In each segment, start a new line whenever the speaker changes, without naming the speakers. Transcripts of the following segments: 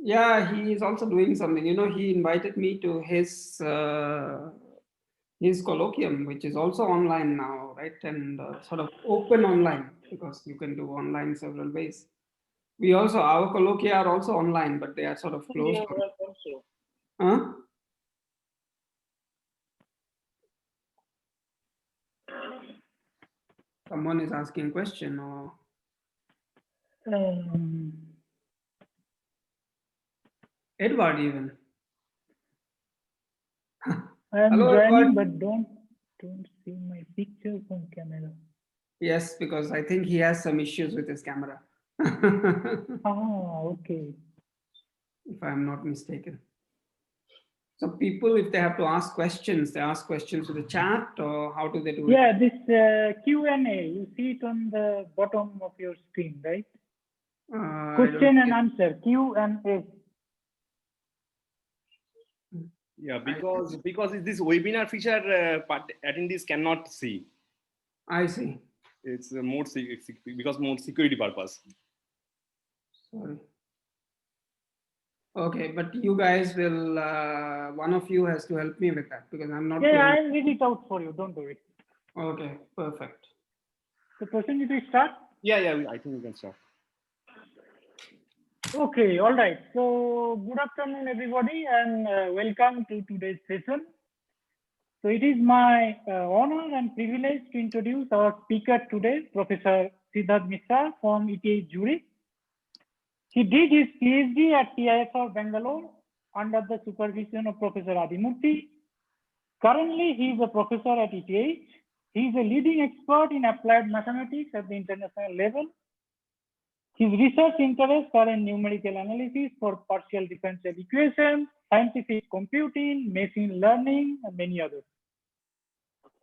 Yeah, he is also doing something. You know, he invited me to his colloquium, which is also online now, right? And sort of open online because you can do online several ways. We also, our colloquia are also online, but they are sort of
We
closed.
have work also.
Huh? Someone is asking a question or
Um,
Edward even.
I am
Hello,
joining,
Edward.
but don't see my picture from camera.
Yes, because I think he has some issues with his camera.
Ah, okay.
If I'm not mistaken. So people, if they have to ask questions, they ask questions to the chat, or how do they do it?
Yeah, this Q&A, you see it on the bottom of your screen, right?
I don't
Question
see
and
it.
answer, Q&A.
Yeah,
I,
because this webinar feature attendees cannot see.
I see.
It's because more security purpose.
Sorry. Okay, but you guys will, one of you has to help me with that because I'm not
Yeah,
playing.
I'll read it out for you, don't worry.
Okay, perfect.
So, person, did we start?
Yeah, I think we can start.
Okay, all right. So, good afternoon, everybody, and welcome to today's session. So, it is my honor and privilege to introduce our speaker today, Professor Siddharth Mishra from ETH Zurich. He did his PhD at TISR Bangalore under the supervision of Professor Adimurthy. Currently, he is a professor at ETH. He is a leading expert in applied mathematics at the international level. His research interests are in numerical analysis for partial differential equations, scientific computing, machine learning, and many others.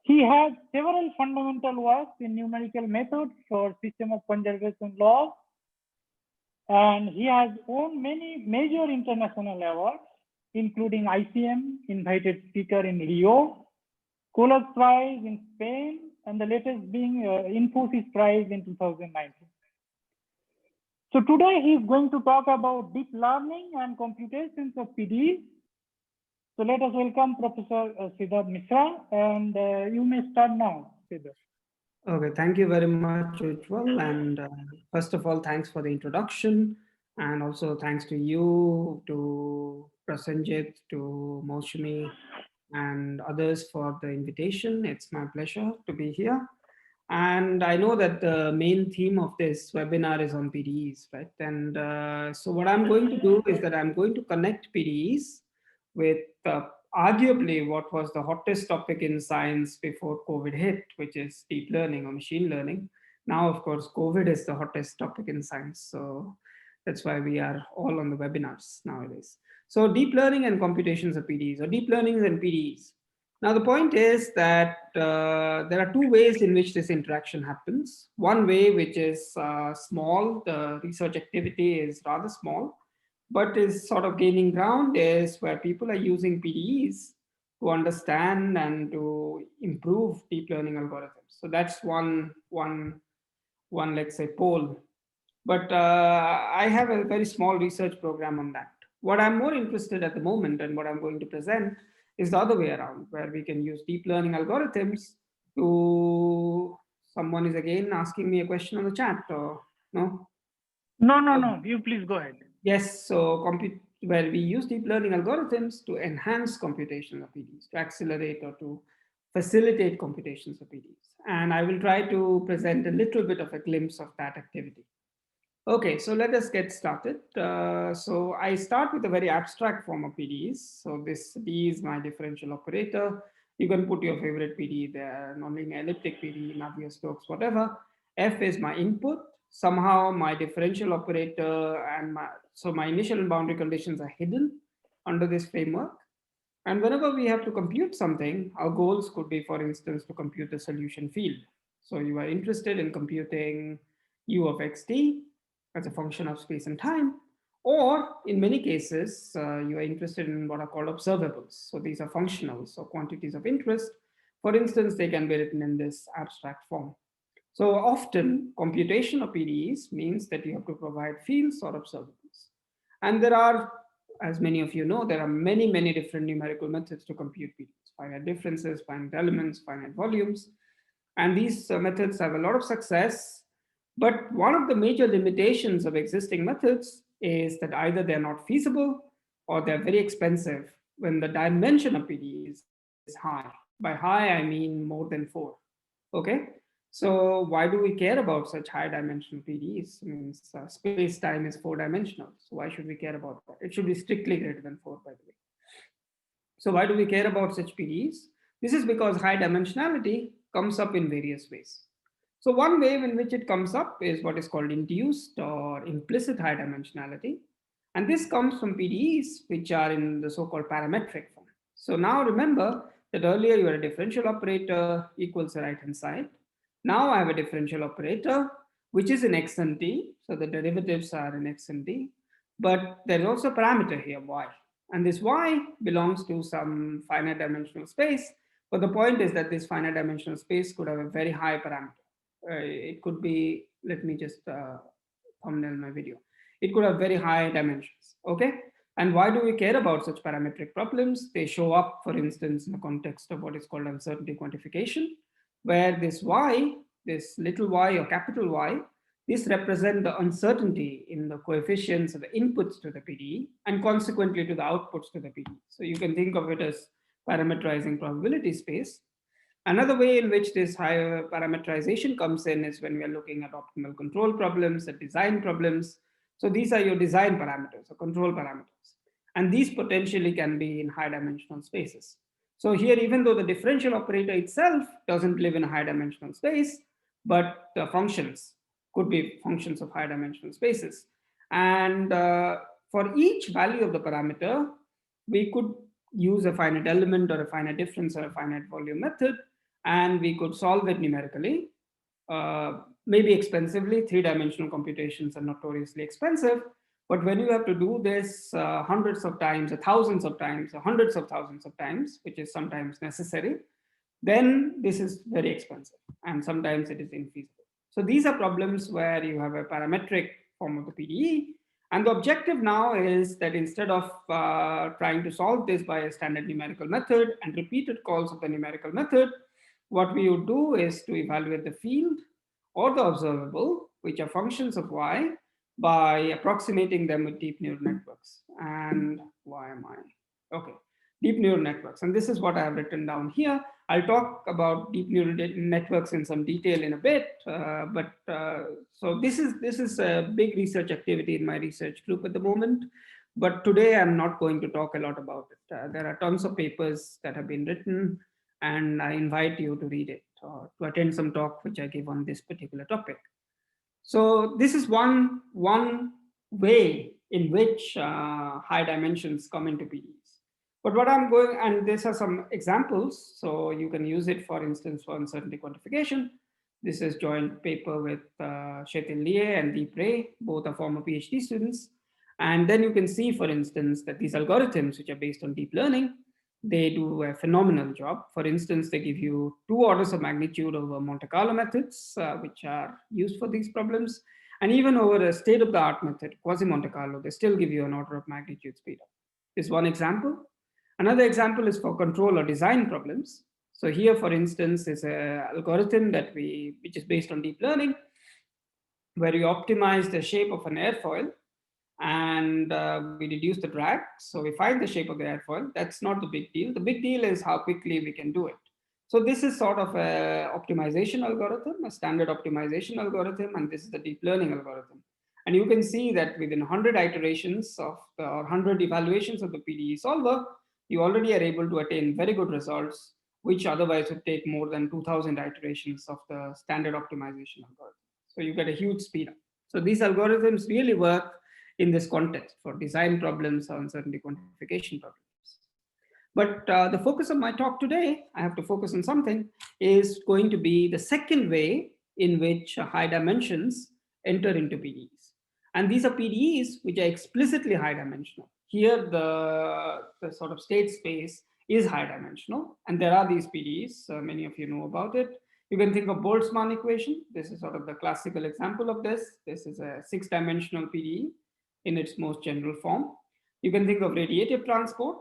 He has several fundamental works in numerical methods for system of conservation laws, and he has won many major international awards, including ICM Invited Speaker in Rio, Colas Prize in Spain, and the latest being Infosys Prize in 2019. So today he is going to talk about deep learning and computations of PDEs. So let us welcome Professor Siddharth Mishra, and you may start now, Siddharth.
Okay, thank you very much, Ujjwal. And first of all, thanks for the introduction. And also thanks to you, to Prasenjit, to Moushami, and others for the invitation. It's my pleasure to be here. And I know that the main theme of this webinar is on PDEs, right? And so what I'm going to do is that I'm going to connect PDEs with arguably what was the hottest topic in science before COVID hit, which is deep learning or machine learning. Now, of course, COVID is the hottest topic in science. So that's why we are all on the webinars nowadays. So deep learning and computations of PDEs, or deep learning and PDEs. Now, the point is that there are two ways in which this interaction happens. One way, which is small, the research activity is rather small, but is sort of gaining ground, is where people are using PDEs to understand and to improve deep learning algorithms. So that's one, let's say, pole. But I have a very small research program on that. What I'm more interested at the moment and what I'm going to present is the other way around, where we can use deep learning algorithms to, someone is again asking me a question on the chat, or no?
No, you please go ahead.
Yes, so where we use deep learning algorithms to enhance computation of PDs, to accelerate or to facilitate computations of PDs. And I will try to present a little bit of a glimpse of that activity. Okay, so let us get started. So I start with a very abstract form of PDEs. So this D is my differential operator. You can put your favorite PDE there, nonlinear elliptic PDE, Navier-Stokes, whatever. F is my input. Somehow my differential operator and so my initial and boundary conditions are hidden under this framework. And whenever we have to compute something, our goals could be, for instance, to compute the solution field. So you are interested in computing u of xt as a function of space and time, or in many cases, you are interested in what are called observables. So these are functionals or quantities of interest. For instance, they can be written in this abstract form. So often, computation of PDEs means that you have to provide fields or observables. And there are, as many of you know, there are many, many different numerical methods to compute PDEs: finite differences, finite elements, finite volumes. And these methods have a lot of success. But one of the major limitations of existing methods is that either they're not feasible or they're very expensive when the dimension of PDE is high. By high, I mean more than 4. Okay. So why do we care about such high dimensional PDEs? Means space-time is 4-dimensional. So why should we care about that? It should be strictly greater than 4, by the way. So why do we care about such PDEs? This is because high dimensionality comes up in various ways. So one way in which it comes up is what is called induced or implicit high dimensionality. And this comes from PDEs, which are in the so-called parametric form. So now remember that earlier you had a differential operator equals the right-hand side. Now I have a differential operator, which is in x and t. So the derivatives are in x and t. But there's also a parameter here, y. And this y belongs to some finite dimensional space. But the point is that this finite dimensional space could have a very high parameter. It could be, let me just thumbnail my video. It could have very high dimensions, okay? And why do we care about such parametric problems? They show up, for instance, in the context of what is called uncertainty quantification, where this y, this little y or capital Y, this represents the uncertainty in the coefficients of the inputs to the PDE and consequently to the outputs to the PDE. So you can think of it as parameterizing probability space. Another way in which this higher parameterization comes in is when we are looking at optimal control problems, at design problems. So these are your design parameters or control parameters. And these potentially can be in high dimensional spaces. So here, even though the differential operator itself doesn't live in a high dimensional space, but the functions could be functions of high dimensional spaces. And for each value of the parameter, we could use a finite element or a finite difference or a finite volume method, and we could solve it numerically, maybe expensively. 3-dimensional computations are notoriously expensive, but when you have to do this hundreds of times, or thousands of times, or hundreds of thousands of times, which is sometimes necessary, then this is very expensive, and sometimes it is infeasible. So these are problems where you have a parametric form of the PDE, and the objective now is that instead of trying to solve this by a standard numerical method and repeated calls of the numerical method, what we would do is to evaluate the field or the observable, which are functions of y, by approximating them with deep neural networks. And why am I? Okay, deep neural networks. And this is what I have written down here. I'll talk about deep neural networks in some detail in a bit, so this is a big research activity in my research group at the moment. But today I'm not going to talk a lot about it. There are tons of papers that have been written, and I invite you to read it or to attend some talk which I give on this particular topic. So this is one way in which high dimensions come into PDEs. But what I'm going, and these are some examples, so you can use it, for instance, for uncertainty quantification. This is joint paper with Shetil Liye and Deep Ray, both are former PhD students. And then you can see, for instance, that these algorithms, which are based on deep learning, they do a phenomenal job. For instance, they give you 2 orders of magnitude over Monte Carlo methods, which are used for these problems. And even over a state-of-the-art method, quasi-Monte Carlo, they still give you an order of magnitude speed up. This is one example. Another example is for control or design problems. So here, for instance, is an algorithm which is based on deep learning, where you optimize the shape of an airfoil and we reduce the drag. So we find the shape of the airfoil. That's not the big deal. The big deal is how quickly we can do it. So this is sort of a optimization algorithm, a standard optimization algorithm, and this is the deep learning algorithm. And you can see that within 100 iterations of or 100 evaluations of the PDE solver, you already are able to attain very good results, which otherwise would take more than 2000 iterations of the standard optimization algorithm. So you get a huge speed up. So these algorithms really work in this context for design problems or uncertainty quantification problems. But the focus of my talk today, I have to focus on something, is going to be the second way in which high dimensions enter into PDEs. And these are PDEs which are explicitly high dimensional. Here, the sort of state space is high dimensional. And there are these PDEs, many of you know about it. You can think of Boltzmann equation. This is sort of the classical example of this. This is a 6-dimensional PDE in its most general form. You can think of radiative transport.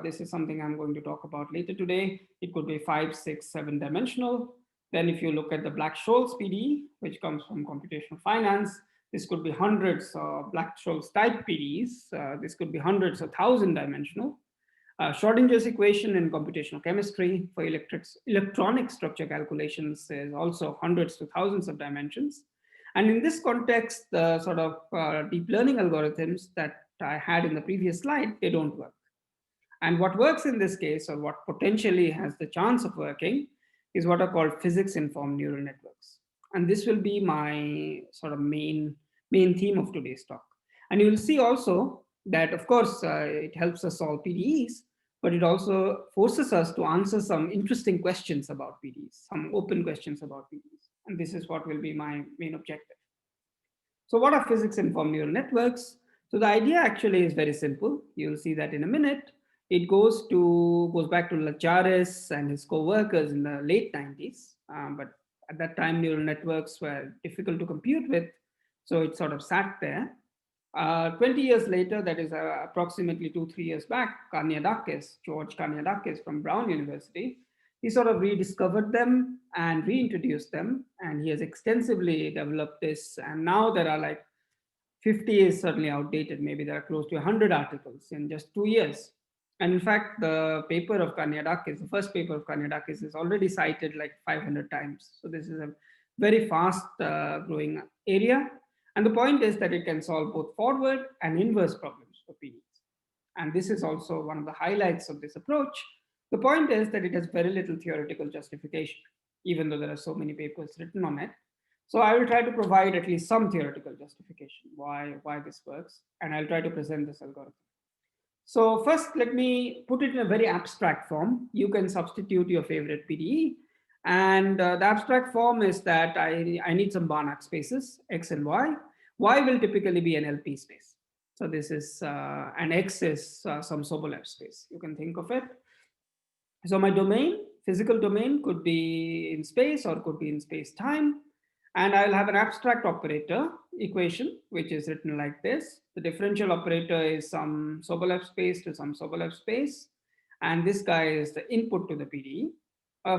This is something I'm going to talk about later today. It could be 5, 6, 7 dimensional. Then if you look at the Black-Scholes PDE, which comes from computational finance, this could be hundreds of Black-Scholes type PDEs. This could be hundreds of 1,000 dimensional. Schrodinger's equation in computational chemistry for electronic structure calculations is also hundreds to thousands of dimensions. And in this context, the sort of deep learning algorithms that I had in the previous slide, they don't work. And what works in this case, or what potentially has the chance of working, is what are called physics-informed neural networks. And this will be my sort of main theme of today's talk. And you will see also that, of course, it helps us solve PDEs, but it also forces us to answer some interesting questions about PDEs, some open questions about PDEs. And this is what will be my main objective. So what are physics-informed neural networks? So the idea actually is very simple. You'll see that in a minute. It goes back to Lachares and his co-workers in the late 90s. But at that time, neural networks were difficult to compute with. So it sort of sat there. 20 years later, that is approximately 2-3 years back, George Kaniadakis from Brown University, he sort of rediscovered them and reintroduced them. And he has extensively developed this. And now there are like 50 is certainly outdated. Maybe there are close to 100 articles in just 2 years. And in fact, the paper of Kaniadakis, the first paper of Kaniadakis is already cited like 500 times. So this is a very fast growing area. And the point is that it can solve both forward and inverse problems for PDEs. And this is also one of the highlights of this approach. The point is that it has very little theoretical justification, even though there are so many papers written on it. So I will try to provide at least some theoretical justification why this works, and I'll try to present this algorithm. So first, let me put it in a very abstract form. You can substitute your favorite PDE, and the abstract form is that I need some Banach spaces, X and Y. Y will typically be an LP space. So this is, and X is some Sobolev space. You can think of it. So my domain, physical domain, could be in space or could be in space-time. And I'll have an abstract operator equation, which is written like this. The differential operator is some Sobolev space to some Sobolev space. And this guy is the input to the PDE.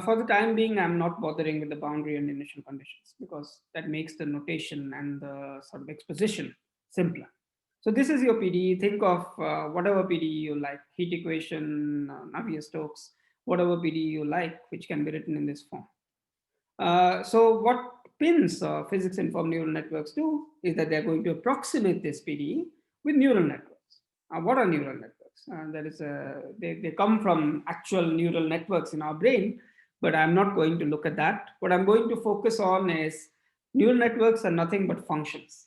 For the time being, I'm not bothering with the boundary and initial conditions because that makes the notation and the sort of exposition simpler. So this is your PDE. Think of whatever PDE you like, heat equation, Navier-Stokes, whatever PDE you like, which can be written in this form. So what pins physics-informed neural networks do is that they're going to approximate this PDE with neural networks. What are neural networks? They come from actual neural networks in our brain, but I'm not going to look at that. What I'm going to focus on is neural networks are nothing but functions,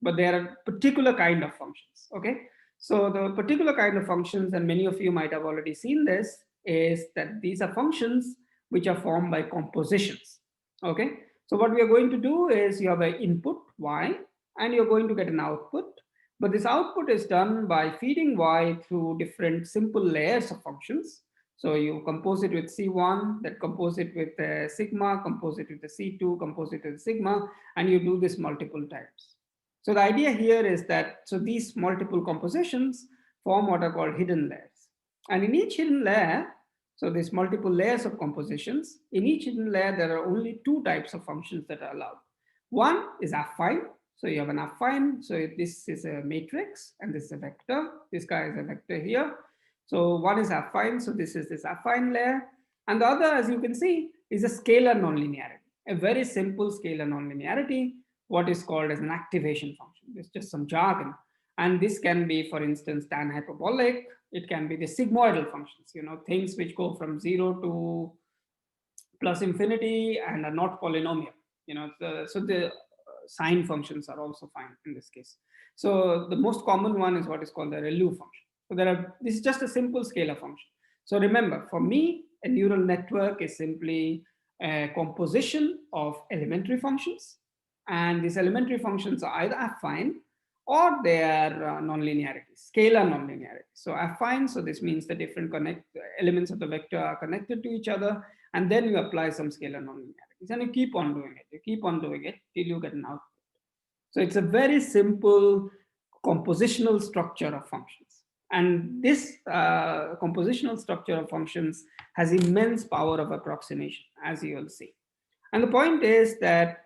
but they are a particular kind of functions, okay? So the particular kind of functions, and many of you might have already seen this, is that these are functions which are formed by compositions, okay? So what we are going to do is you have an input, y, and you're going to get an output. But this output is done by feeding y through different simple layers of functions. So you compose it with C1, then compose it with sigma, compose it with the C2, compose it with sigma, and you do this multiple times. So the idea here is that, so these multiple compositions form what are called hidden layers. And in each hidden layer, so these multiple layers of compositions, in each hidden layer, there are only two types of functions that are allowed. One is affine. So you have an affine. So this is a matrix and this is a vector. This guy is a vector here. So one is affine. So this is this affine layer. And the other, as you can see, is a scalar nonlinearity, a very simple scalar nonlinearity, what is called as an activation function. It's just some jargon. And this can be, for instance, tan hyperbolic. It can be the sigmoidal functions, things which go from 0 to plus infinity and are not polynomial. So the sine functions are also fine in this case. So the most common one is what is called the ReLU function. So this is just a simple scalar function. So remember, for me, a neural network is simply a composition of elementary functions. And these elementary functions are either affine or they are nonlinearity, scalar nonlinearity. So affine, so this means the different elements of the vector are connected to each other, and then you apply some scalar nonlinearities, and you keep on doing it. You keep on doing it till you get an output. So it's a very simple compositional structure of functions. And this compositional structure of functions has immense power of approximation, as you will see. And the point is that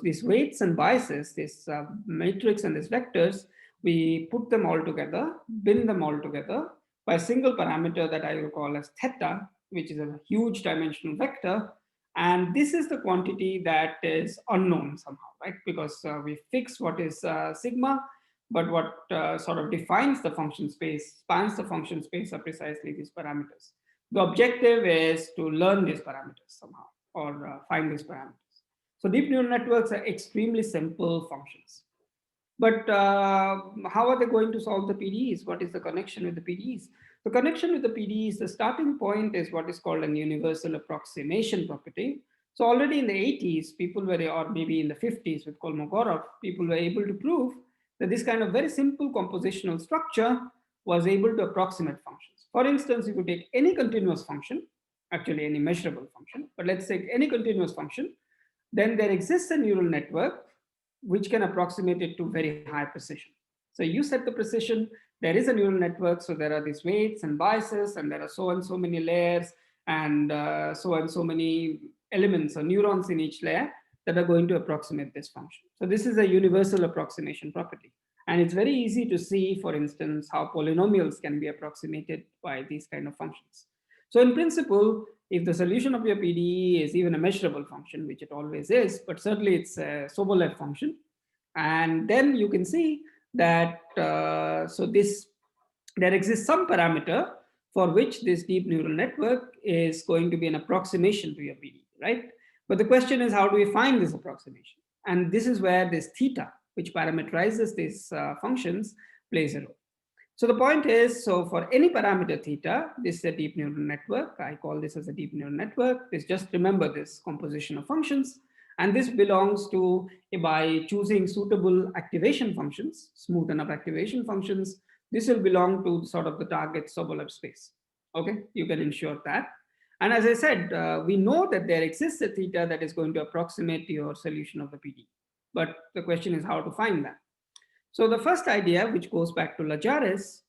these weights and biases, this matrix and these vectors, we put them all together, bin them all together by a single parameter that I will call as theta, which is a huge dimensional vector. And this is the quantity that is unknown somehow, right? Because we fix what is sigma, but what sort of defines the function space, spans the function space are precisely these parameters. The objective is to learn these parameters somehow, or find these parameters. So deep neural networks are extremely simple functions. But how are they going to solve the PDEs? What is the connection with the PDEs? The connection with the PDEs, the starting point is what is called an universal approximation property. So already in the 80s, people were, or maybe in the 50s with Kolmogorov, people were able to prove that this kind of very simple compositional structure was able to approximate functions. For instance, if you take any continuous function, actually any measurable function, but let's take any continuous function, then there exists a neural network which can approximate it to very high precision. So you set the precision, there is a neural network, so there are these weights and biases, and there are so and so many layers, and so many elements or neurons in each layer that are going to approximate this function. So this is a universal approximation property. And it's very easy to see, for instance, how polynomials can be approximated by these kind of functions. So in principle, if the solution of your PDE is even a measurable function, which it always is, but certainly it's a Sobolev function, and then you can see that there exists some parameter for which this deep neural network is going to be an approximation to your PDE, right? But the question is, how do we find this approximation? And this is where this theta, which parameterizes these functions, plays a role. So the point is, so for any parameter theta, this is a deep neural network. I call this as a deep neural network. This, just remember this composition of functions. And this belongs to, by choosing suitable activation functions, smooth enough activation functions, this will belong to sort of the target Sobolev space. Okay, you can ensure that. And as I said, we know that there exists a theta that is going to approximate your solution of the PDE. But the question is how to find that. So the first idea, which goes back to Lajares,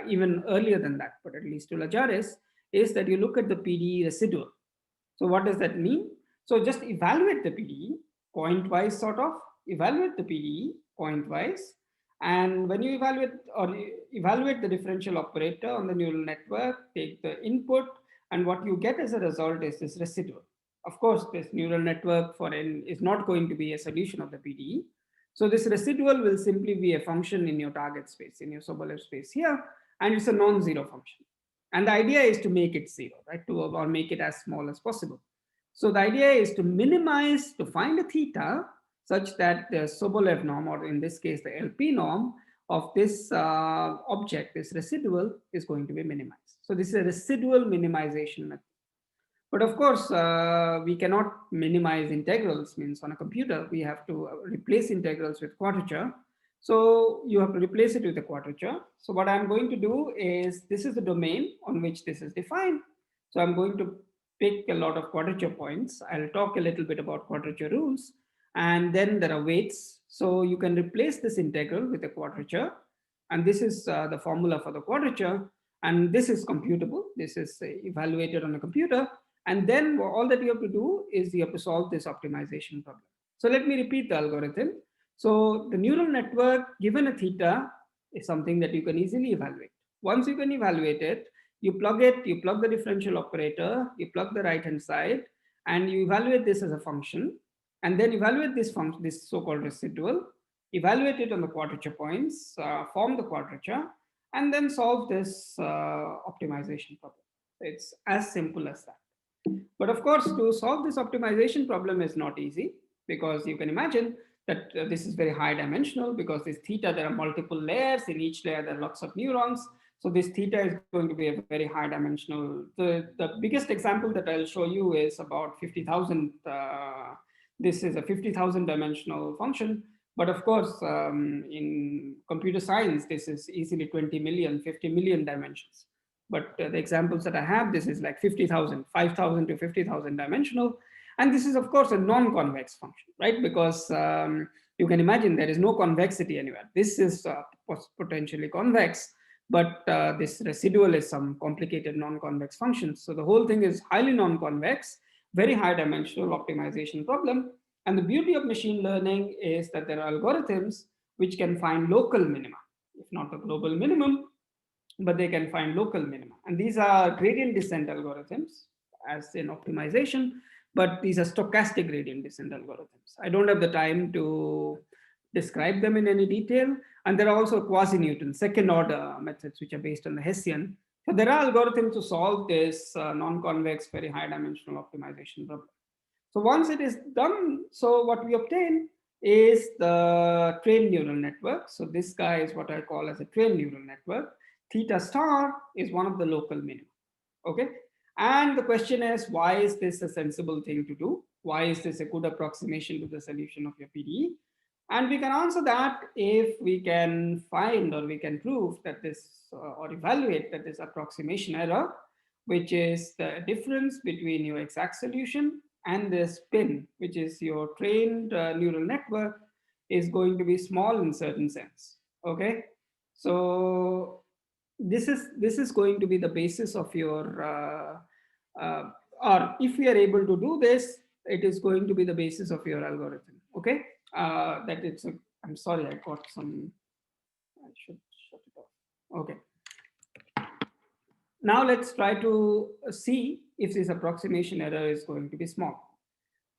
even earlier than that, but at least to Lajares, is that you look at the PDE residual. So what does that mean? So just evaluate the PDE point-wise, sort of, evaluate the PDE point-wise. And when you evaluate the differential operator on the neural network, take the input, and what you get as a result is this residual. Of course, this neural network for n is not going to be a solution of the PDE. So this residual will simply be a function in your target space, in your Sobolev space here, and it's a non-zero function. And the idea is to make it zero, right? Or make it as small as possible. So the idea is to minimize, to find a theta such that the Sobolev norm, or in this case, the LP norm of this object, this residual, is going to be minimized. So this is a residual minimization method. But of course, we cannot minimize integrals, means on a computer, we have to replace integrals with quadrature. So you have to replace it with a quadrature. So what I'm going to do is, this is the domain on which this is defined. So I'm going to pick a lot of quadrature points. I'll talk a little bit about quadrature rules. And then there are weights. So you can replace this integral with a quadrature. And this is the formula for the quadrature. And this is computable. This is evaluated on a computer. And then all that you have to do is you have to solve this optimization problem. So let me repeat the algorithm. So the neural network given a theta is something that you can easily evaluate. Once you can evaluate it, you plug the differential operator, you plug the right-hand side, and you evaluate this as a function, and then evaluate this function, this so-called residual, evaluate it on the quadrature points, form the quadrature, and then solve this optimization problem. It's as simple as that. But of course, to solve this optimization problem is not easy, because you can imagine that this is very high dimensional, because this theta, there are multiple layers. In each layer, there are lots of neurons. So this theta is going to be a very high dimensional. The biggest example that I'll show you is about 50,000. This is a 50,000 dimensional function. But of course, in computer science, this is easily 20 million, 50 million dimensions. But the examples that I have, this is like 50,000, 5,000 to 50,000 dimensional. And this is, of course, a non-convex function, right? Because You can imagine there is no convexity anywhere. This is potentially convex, but this residual is some complicated non-convex function. So the whole thing is highly non-convex, very high dimensional optimization problem. And the beauty of machine learning is that there are algorithms which can find local minima, if not the global minimum, but they can find local minima. And these are gradient descent algorithms, as in optimization, but these are stochastic gradient descent algorithms. I don't have the time to describe them in any detail. And there are also quasi-Newton, second order methods, which are based on the Hessian. So there are algorithms to solve this non-convex, very high dimensional optimization problem. So once it is done, so what we obtain is the trained neural network. So this guy is what I call as a trained neural network. Theta star is one of the local minima. Okay. And the question is, why is this a sensible thing to do? Why is this a good approximation to the solution of your PDE? And we can answer that if we can find or we can prove that this or evaluate that this approximation error, which is the difference between your exact solution and the spin, which is your trained neural network, is going to be small in certain sense. Okay, so this is going to be the basis of your or if we are able to do this, it is going to be the basis of your algorithm. Okay, that it's a, I'm sorry, I got some, I should shut it off. Okay, now let's try to see if this approximation error is going to be small.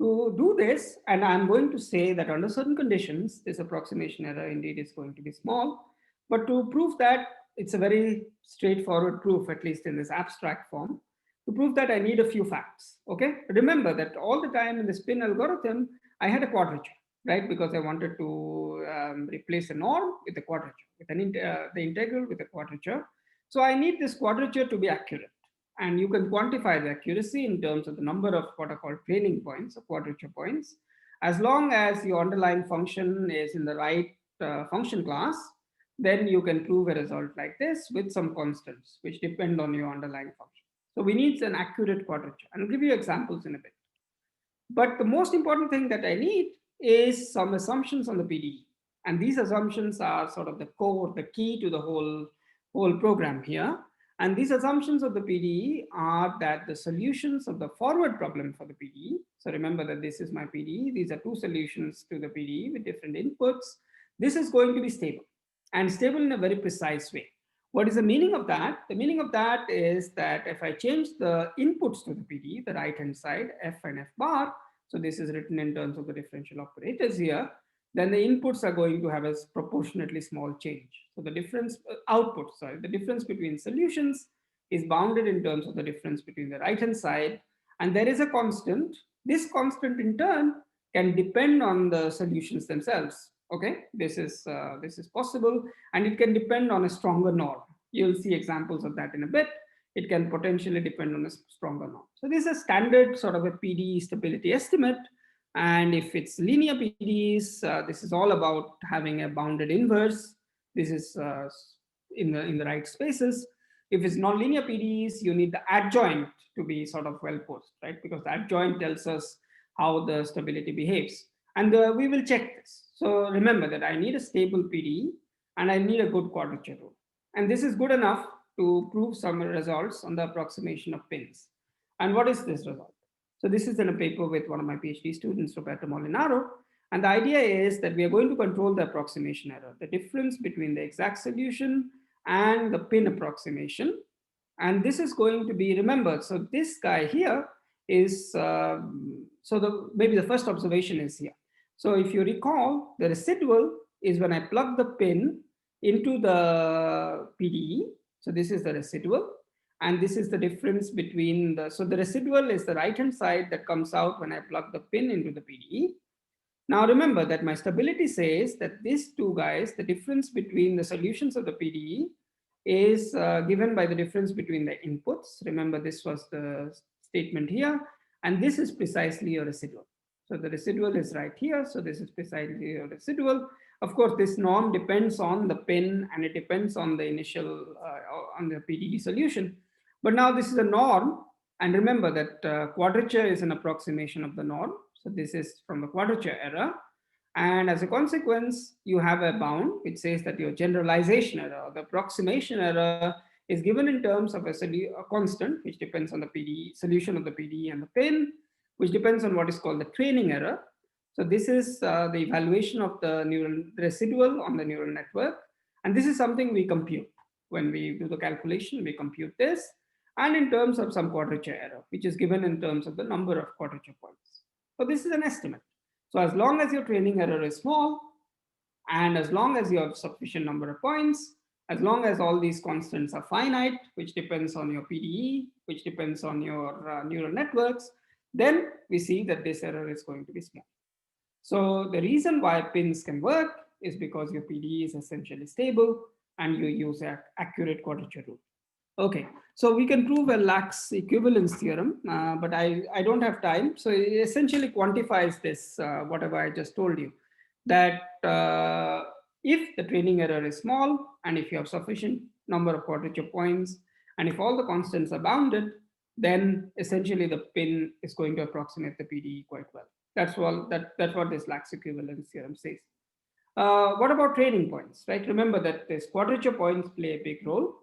To do this, and I'm going to say that under certain conditions, this approximation error indeed is going to be small. But to prove that, it's a very straightforward proof, at least in this abstract form. To prove that, I need a few facts. Okay, remember that all the time in the spin algorithm, I had a quadrature, right? Because I wanted to replace a norm with a quadrature, with the integral with a quadrature. So I need this quadrature to be accurate. And you can quantify the accuracy in terms of the number of what are called planing points or quadrature points. As long as your underlying function is in the right function class, then you can prove a result like this with some constants which depend on your underlying function. So we need an accurate quadrature. And I'll give you examples in a bit. But the most important thing that I need is some assumptions on the PDE. And these assumptions are sort of the core, the key to the whole program here. And these assumptions of the PDE are that the solutions of the forward problem for the PDE, so remember that this is my PDE, these are two solutions to the PDE with different inputs. This is going to be stable and stable in a very precise way. What is the meaning of that? The meaning of that is that if I change the inputs to the PDE, the right-hand side, F and F bar, so this is written in terms of the differential operators here, then the inputs are going to have a proportionately small change. So the difference, the difference between solutions is bounded in terms of the difference between the right-hand side, and there is a constant. This constant in turn can depend on the solutions themselves. Okay, this is possible, and it can depend on a stronger norm. You'll see examples of that in a bit. It can potentially depend on a stronger norm. So this is a standard sort of a PDE stability estimate. And if it's linear PDEs, this is all about having a bounded inverse. This is in the right spaces. If it's nonlinear PDEs, you need the adjoint to be sort of well posed, right? Because the adjoint tells us how the stability behaves. And we will check this. So remember that I need a stable PDE and I need a good quadrature rule. And this is good enough to prove some results on the approximation of pins. And what is this result? So this is in a paper with one of my PhD students, Roberto Molinaro. And the idea is that we are going to control the approximation error, the difference between the exact solution and the pin approximation. And this is going to be remembered. So this guy here is, maybe the first observation is here. So if you recall, the residual is when I plug the pin into the PDE. So this is the residual. And this is the difference between so the residual is the right-hand side that comes out when I plug the pin into the PDE. Now remember that my stability says that these two guys, the difference between the solutions of the PDE is given by the difference between the inputs. Remember, this was the statement here, and this is precisely your residual. So the residual is right here. So this is precisely your residual. Of course, this norm depends on the pin and it depends on the initial, on the PDE solution. But now this is a norm. And remember that quadrature is an approximation of the norm. So this is from the quadrature error. And as a consequence, you have a bound which says that your generalization error or the approximation error is given in terms of a constant, which depends on the PDE solution of the PDE and the pin, which depends on what is called the training error. So this is the evaluation of the neural residual on the neural network. And this is something we compute. When we do the calculation, we compute this. And in terms of some quadrature error, which is given in terms of the number of quadrature points. So this is an estimate. So as long as your training error is small, and as long as you have sufficient number of points, as long as all these constants are finite, which depends on your PDE, which depends on your neural networks, then we see that this error is going to be small. So the reason why pins can work is because your PDE is essentially stable and you use an accurate quadrature rule. Okay, so we can prove a Lax equivalence theorem, but I don't have time. So it essentially quantifies this, whatever I just told you, that if the training error is small and if you have sufficient number of quadrature points and if all the constants are bounded, then essentially the pin is going to approximate the PDE quite well. That's what this Lax equivalence theorem says. What about training points, right? Remember that these quadrature points play a big role.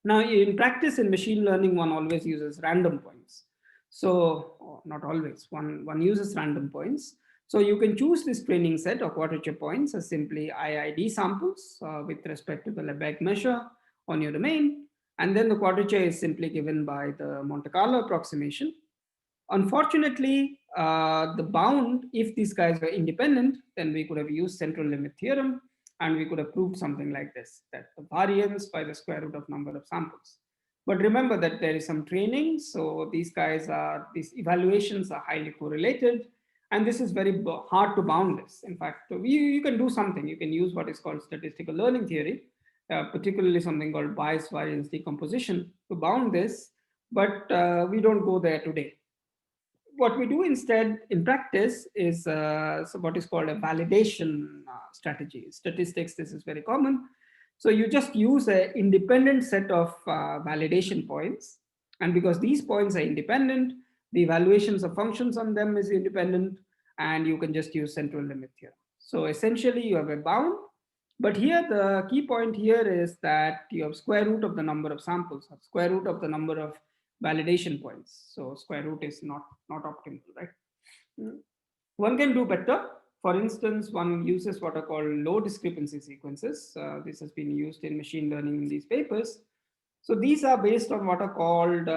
Now, in practice, in machine learning, one always uses random points. So, not always, one uses random points. So you can choose this training set of quadrature points as simply IID samples with respect to the Lebesgue measure on your domain. And then the quadrature is simply given by the Monte Carlo approximation. Unfortunately, the bound, if these guys were independent, then we could have used central limit theorem and we could have proved something like this, that the variance by the square root of number of samples. But remember that there is some training. So these evaluations are highly correlated. And this is very hard to bound this. In fact, you can do something. You can use what is called statistical learning theory, particularly something called bias variance decomposition to bound this. But we don't go there today. What we do instead in practice is what is called a validation strategy. Statistics, this is very common. So you just use an independent set of validation points. And because these points are independent, the evaluations of functions on them is independent, and you can just use central limit theorem. So essentially you have a bound, but here the key point here is that you have square root of the number of samples, or square root of the number of validation points. So square root is not optimal, right? One can do better. For instance, one uses what are called low discrepancy sequences. This has been used in machine learning in these papers. So these are based on what are called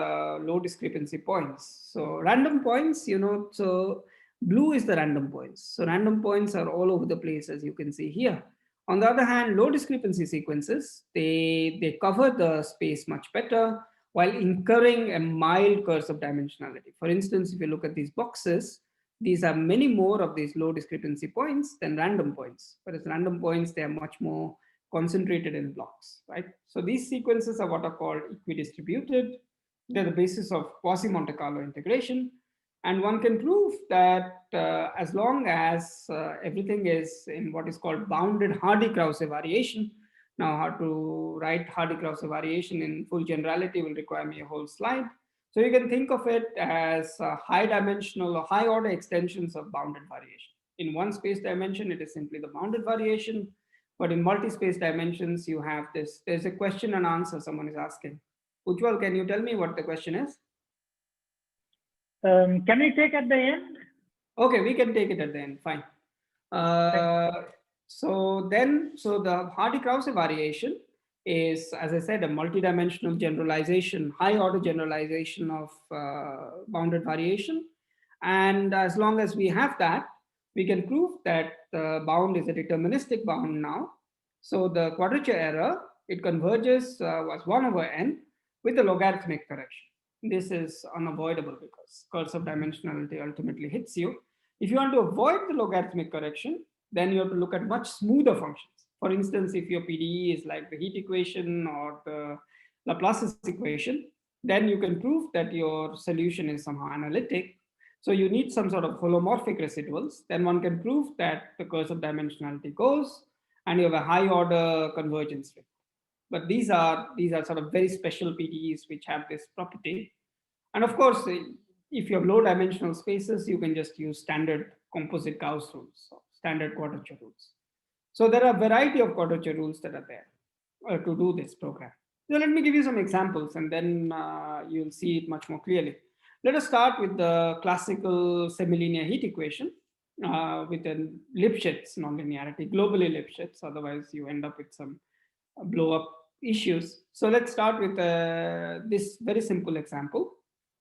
low discrepancy points. So random points, so blue is the random points. So random points are all over the place, as you can see here. On the other hand, low discrepancy sequences, they cover the space much better while incurring a mild curse of dimensionality. For instance, if you look at these boxes, these are many more of these low discrepancy points than random points. Whereas random points, they are much more concentrated in blocks, right? So these sequences are what are called equidistributed. They're the basis of quasi-Monte Carlo integration. And one can prove that as long as everything is in what is called bounded Hardy-Krause variation. Now, how to write Hardy-Krause variation in full generality will require me a whole slide. So you can think of it as high dimensional or high order extensions of bounded variation. In one space dimension, it is simply the bounded variation. But in multi-space dimensions, you have this. There's a question and answer someone is asking. Ujjwal, can you tell me what the question is?
Can we take at the end?
Okay, we can take it at the end. Fine. So the Hardy-Krause variation is, as I said, a multidimensional generalization, high order generalization of bounded variation. And as long as we have that, we can prove that the bound is a deterministic bound now. So the quadrature error, it converges was 1 over n with a logarithmic correction. This is unavoidable because curse of dimensionality ultimately hits you. If you want to avoid the logarithmic correction, then you have to look at much smoother functions. For instance, if your PDE is like the heat equation or the Laplace's equation, then you can prove that your solution is somehow analytic. So you need some sort of holomorphic residuals. Then one can prove that the curse of dimensionality goes and you have a high order convergence rate. But these are sort of very special PDEs which have this property. And of course, if you have low dimensional spaces, you can just use standard composite Gauss rules. So standard quadrature rules. So there are a variety of quadrature rules that are there to do this program. So let me give you some examples and then you'll see it much more clearly. Let us start with the classical semilinear heat equation with a Lipschitz nonlinearity, globally Lipschitz, otherwise you end up with some blow up issues. So let's start with this very simple example.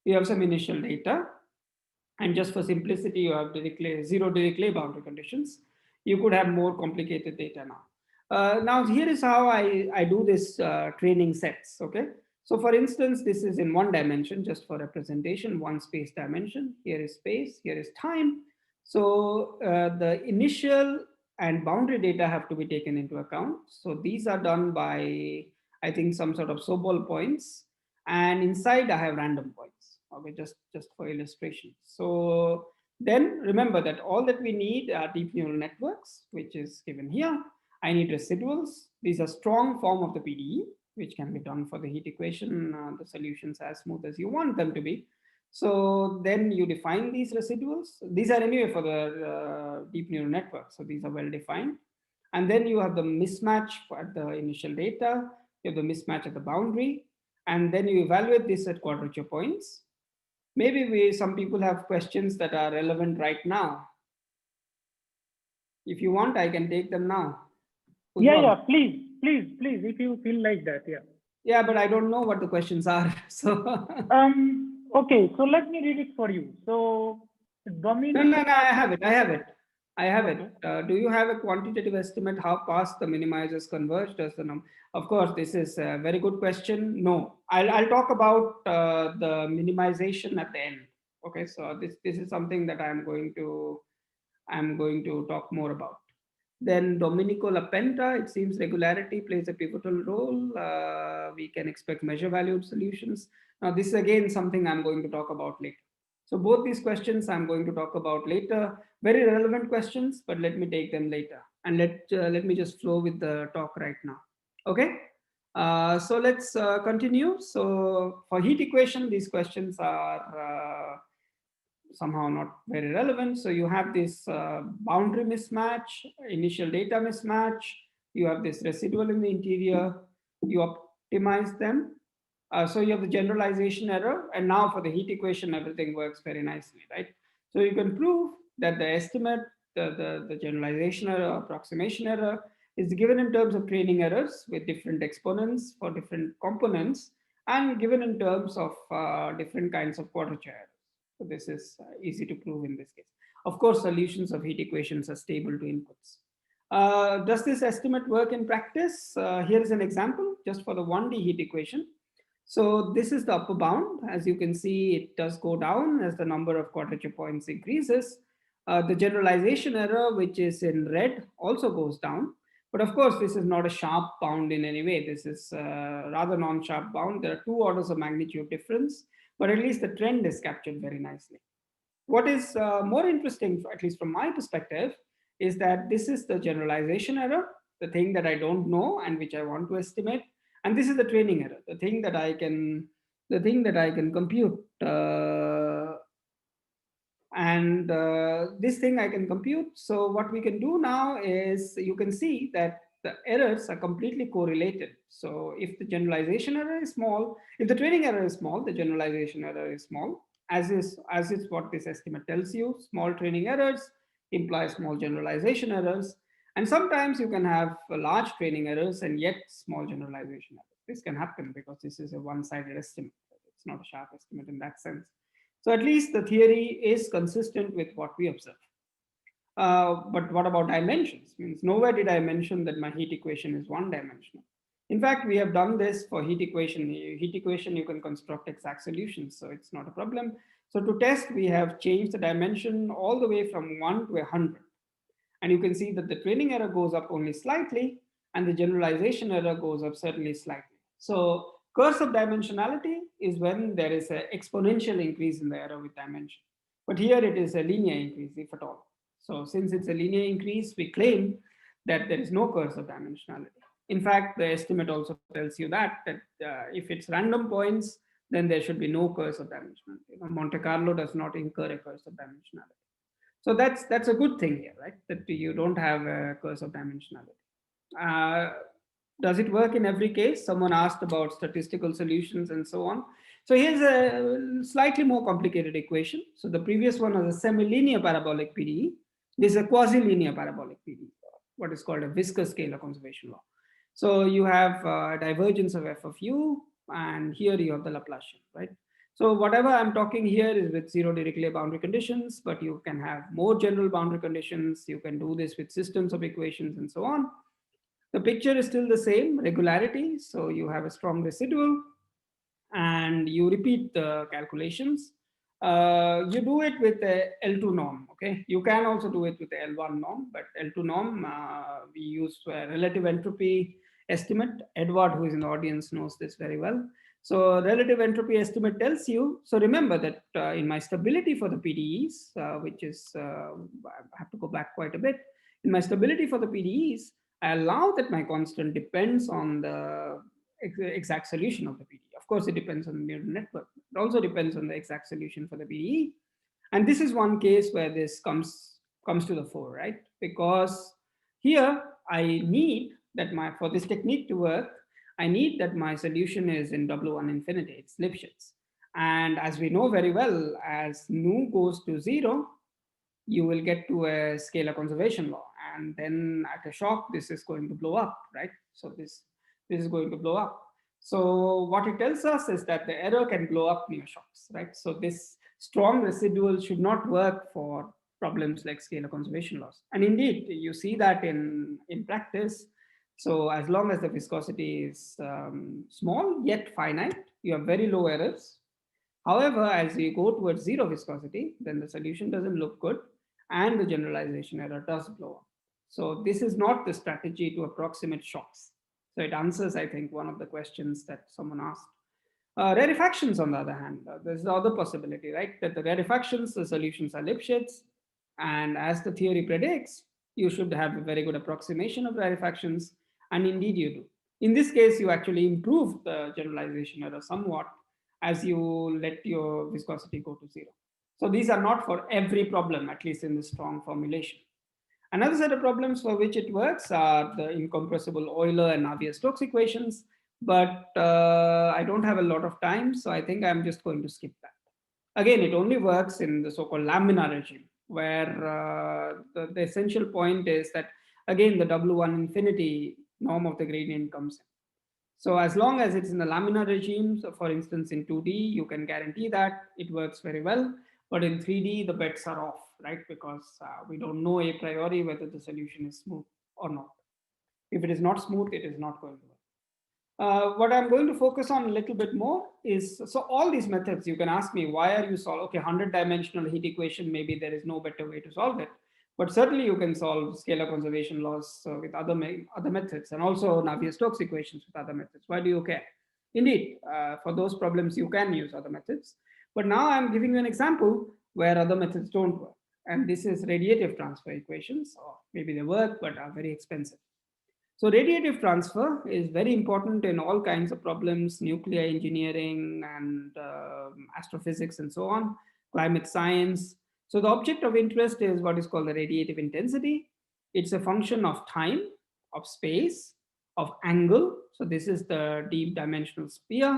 We have some initial data, and just for simplicity, you have zero Dirichlet boundary conditions. You could have more complicated data now. Now here is how I do this training sets, okay? So for instance, this is in one dimension, just for representation, one space dimension. Here is space, here is time. So the initial and boundary data have to be taken into account. So these are done by, I think, some sort of Sobol points. And inside I have random points, okay, just for illustration. So then remember that all that we need are deep neural networks, which is given here. I need residuals. These are strong form of the PDE, which can be done for the heat equation, the solutions as smooth as you want them to be. So then you define these residuals. These are anyway for the deep neural network. So these are well defined. And then you have the mismatch at the initial data. You have the mismatch at the boundary. And then you evaluate this at quadrature points. Maybe some people have questions that are relevant right now. If you want, I can take them now.
Yeah, please, if you feel like that, yeah.
Yeah, but I don't know what the questions are. So
okay, so let me read it for you. So Dominic.
No, I have it. Do you have a quantitative estimate how fast the minimizers converge? Does the number? Of course, this is a very good question. No, I'll talk about the minimization at the end. Okay, so this is something that I'm going to talk more about. Then Domenico Lapenta, it seems regularity plays a pivotal role. We can expect measure valued solutions. Now, this is again something I'm going to talk about later. So both these questions I'm going to talk about later. Very relevant questions, but let me take them later. And let me just flow with the talk right now. Okay. So let's continue. So for heat equation, these questions are somehow not very relevant. So you have this boundary mismatch, initial data mismatch, you have this residual in the interior, you optimize them. So you have the generalization error, and now for the heat equation, everything works very nicely, right? So you can prove that the estimate, the generalization error, approximation error is given in terms of training errors with different exponents for different components, and given in terms of different kinds of quadrature errors. So this is easy to prove in this case. Of course, solutions of heat equations are stable to inputs. Does this estimate work in practice? Here is an example just for the 1D heat equation. So this is the upper bound. As you can see, it does go down as the number of quadrature points increases. The generalization error, which is in red, also goes down. But of course, this is not a sharp bound in any way. This is rather non-sharp bound. There are 2 orders of magnitude difference, but at least the trend is captured very nicely. What is more interesting, at least from my perspective, is that this is the generalization error, the thing that I don't know and which I want to estimate. And this is the training error, the thing that I can compute. This thing I can compute. So what we can do now is you can see that the errors are completely correlated. So if the generalization error is small, if the training error is small, the generalization error is small, as is what this estimate tells you. Small training errors imply small generalization errors. And sometimes you can have large training errors and yet small generalization errors. This can happen because this is a one-sided estimate. It's not a sharp estimate in that sense. So at least the theory is consistent with what we observe. But what about dimensions? Means nowhere did I mention that my heat equation is one-dimensional. In fact, we have done this for heat equation. Heat equation, you can construct exact solutions, so it's not a problem. So to test, we have changed the dimension all the way from 1 to 100. And you can see that the training error goes up only slightly, and the generalization error goes up certainly slightly. So curse of dimensionality is when there is an exponential increase in the error with dimension. But here it is a linear increase, if at all. So since it's a linear increase, we claim that there is no curse of dimensionality. In fact, the estimate also tells you that if it's random points, then there should be no curse of dimensionality. Monte Carlo does not incur a curse of dimensionality. So that's a good thing here, right? That you don't have a curse of dimensionality. Uh, does it work in every case? Someone asked about statistical solutions and so on. So here's a slightly more complicated equation. So the previous one was a semi-linear parabolic PDE. This is a quasi-linear parabolic PDE, what is called a viscous scalar conservation law. So you have divergence of f of u, and here you have the Laplacian, right? So whatever I'm talking here is with zero Dirichlet boundary conditions, but you can have more general boundary conditions. You can do this with systems of equations and so on. The picture is still the same, regularity. So you have a strong residual and you repeat the calculations. You do it with a L2 norm, okay? You can also do it with the L1 norm, but L2 norm, we use relative entropy estimate. Edward, who is in the audience, knows this very well. So relative entropy estimate tells you, so remember that in my stability for the PDEs, which is, I have to go back quite a bit. In my stability for the PDEs, I allow that my constant depends on the exact solution of the PDE. Of course, it depends on the neural network. It also depends on the exact solution for the PDE. And this is one case where this comes to the fore, right? Because here I need that for this technique to work, I need that my solution is in W1 infinity, it's Lipschitz. And as we know very well, as nu goes to 0, you will get to a scalar conservation law. And then at a shock, this is going to blow up, right? So this is going to blow up. So what it tells us is that the error can blow up near shocks, right? So this strong residual should not work for problems like scalar conservation laws. And indeed, you see that in practice. So as long as the viscosity is small yet finite, you have very low errors. However, as we go towards zero viscosity, then the solution doesn't look good and the generalization error does blow up. So this is not the strategy to approximate shocks. So it answers, I think, one of the questions that someone asked. Rarefactions, on the other hand, there's the other possibility, right? That the rarefactions, the solutions are Lipschitz. And as the theory predicts, you should have a very good approximation of rarefactions. And indeed you do. In this case, you actually improve the generalization error somewhat as you let your viscosity go to 0. So these are not for every problem, at least in the strong formulation. Another set of problems for which it works are the incompressible Euler and Navier-Stokes equations, but I don't have a lot of time, so I think I'm just going to skip that. Again, it only works in the so-called laminar regime, where the essential point is that, again, the W1 infinity norm of the gradient comes in. So as long as it's in the laminar regime, so for instance, in 2D, you can guarantee that it works very well. But in 3D, the bets are off, right? Because we don't know a priori whether the solution is smooth or not. If it is not smooth, it is not going to work. What I'm going to focus on a little bit more is, so all these methods, you can ask me, why are you solving, okay, 100-dimensional heat equation, maybe there is no better way to solve it. But certainly you can solve scalar conservation laws with other methods, and also Navier-Stokes equations with other methods. Why do you care? Indeed, for those problems, you can use other methods. But now I'm giving you an example where other methods don't work. And this is radiative transfer equations, or maybe they work, but are very expensive. So radiative transfer is very important in all kinds of problems, nuclear engineering and astrophysics and so on, climate science. So the object of interest is what is called the radiative intensity. It's a function of time, of space, of angle. So this is the deep dimensional sphere,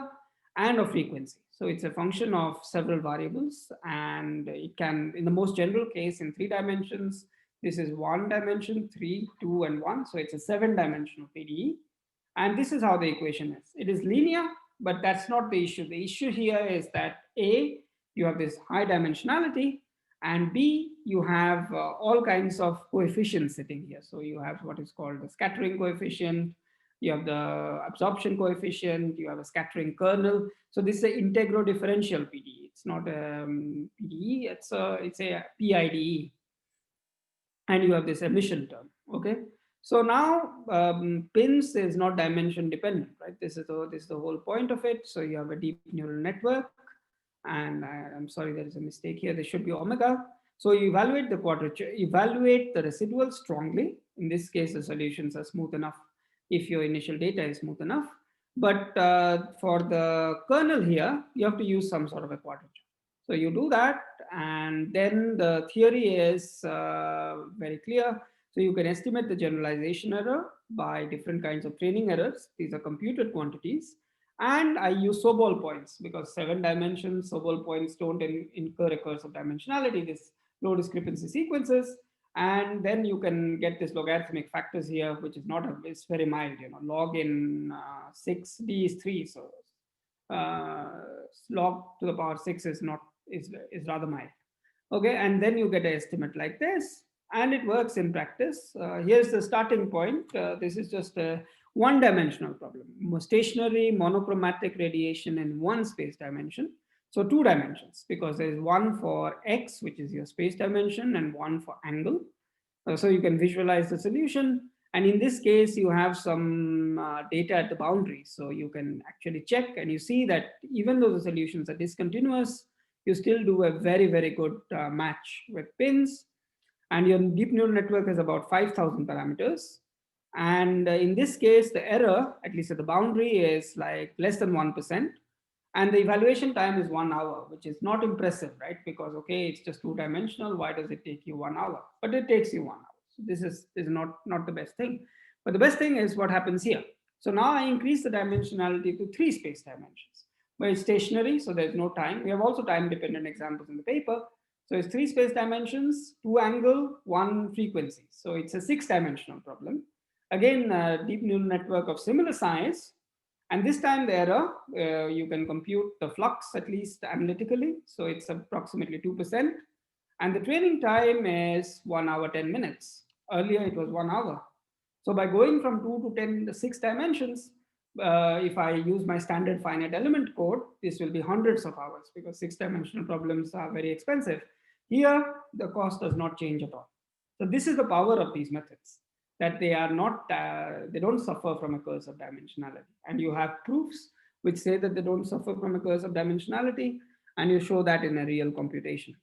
and of frequency. So it's a function of several variables, and it can, in the most general case, in 3 dimensions. This is 1 dimension, 3, 2, and 1. So it's a 7-dimensional PDE. And this is how the equation is. It is linear, but that's not the issue. The issue here is that A, you have this high dimensionality, and B, you have all kinds of coefficients sitting here. So you have what is called the scattering coefficient, you have the absorption coefficient, you have a scattering kernel. So this is an integral differential PDE. It's not a PDE, it's a PIDE. And you have this emission term, okay? So now pins is not dimension dependent, right? This is the whole point of it. So you have a deep neural network, and I'm sorry, there is a mistake here. There should be omega. So you evaluate the quadrature, evaluate the residual strongly. In this case, the solutions are smooth enough if your initial data is smooth enough. But for the kernel here, you have to use some sort of a quadrature. So you do that, and then the theory is very clear. So you can estimate the generalization error by different kinds of training errors. These are computed quantities. And I use Sobol points because 7 dimensions, Sobol points don't incur recursive dimensionality, this low discrepancy sequences. And then you can get this logarithmic factors here, which is not, it's very mild, log in 6D is 3. So uh, log to the power 6 is not, is rather mild. Okay, and then you get an estimate like this, and it works in practice. Here's the starting point. This is just a one-dimensional problem, stationary monochromatic radiation in one space dimension. So 2 dimensions, because there is one for x, which is your space dimension, and one for angle. So you can visualize the solution. And in this case, you have some data at the boundary. So you can actually check, and you see that even though the solutions are discontinuous, you still do a very, very good match with pins. And your deep neural network is about 5,000 parameters. And in this case, the error, at least at the boundary, is like less than 1%. And the evaluation time is 1 hour, which is not impressive, right? Because, okay, it's just 2-dimensional. Why does it take you 1 hour? But it takes you 1 hour. So this is not the best thing. But the best thing is what happens here. So now I increase the dimensionality to 3 space dimensions. But it's stationary, so there's no time. We have also time-dependent examples in the paper. So it's 3 space dimensions, 2 angle, 1 frequency. So it's a 6-dimensional problem. Again, a deep neural network of similar size. And this time the error, you can compute the flux at least analytically. So it's approximately 2%. And the training time is 1 hour, 10 minutes. Earlier it was 1 hour. So by going from 2 to 10, 6 dimensions, if I use my standard finite element code, this will be hundreds of hours because 6-dimensional problems are very expensive. Here, the cost does not change at all. So this is the power of these methods, that they are not, they don't suffer from a curse of dimensionality. And you have proofs which say that they don't suffer from a curse of dimensionality, and you show that in a real computation.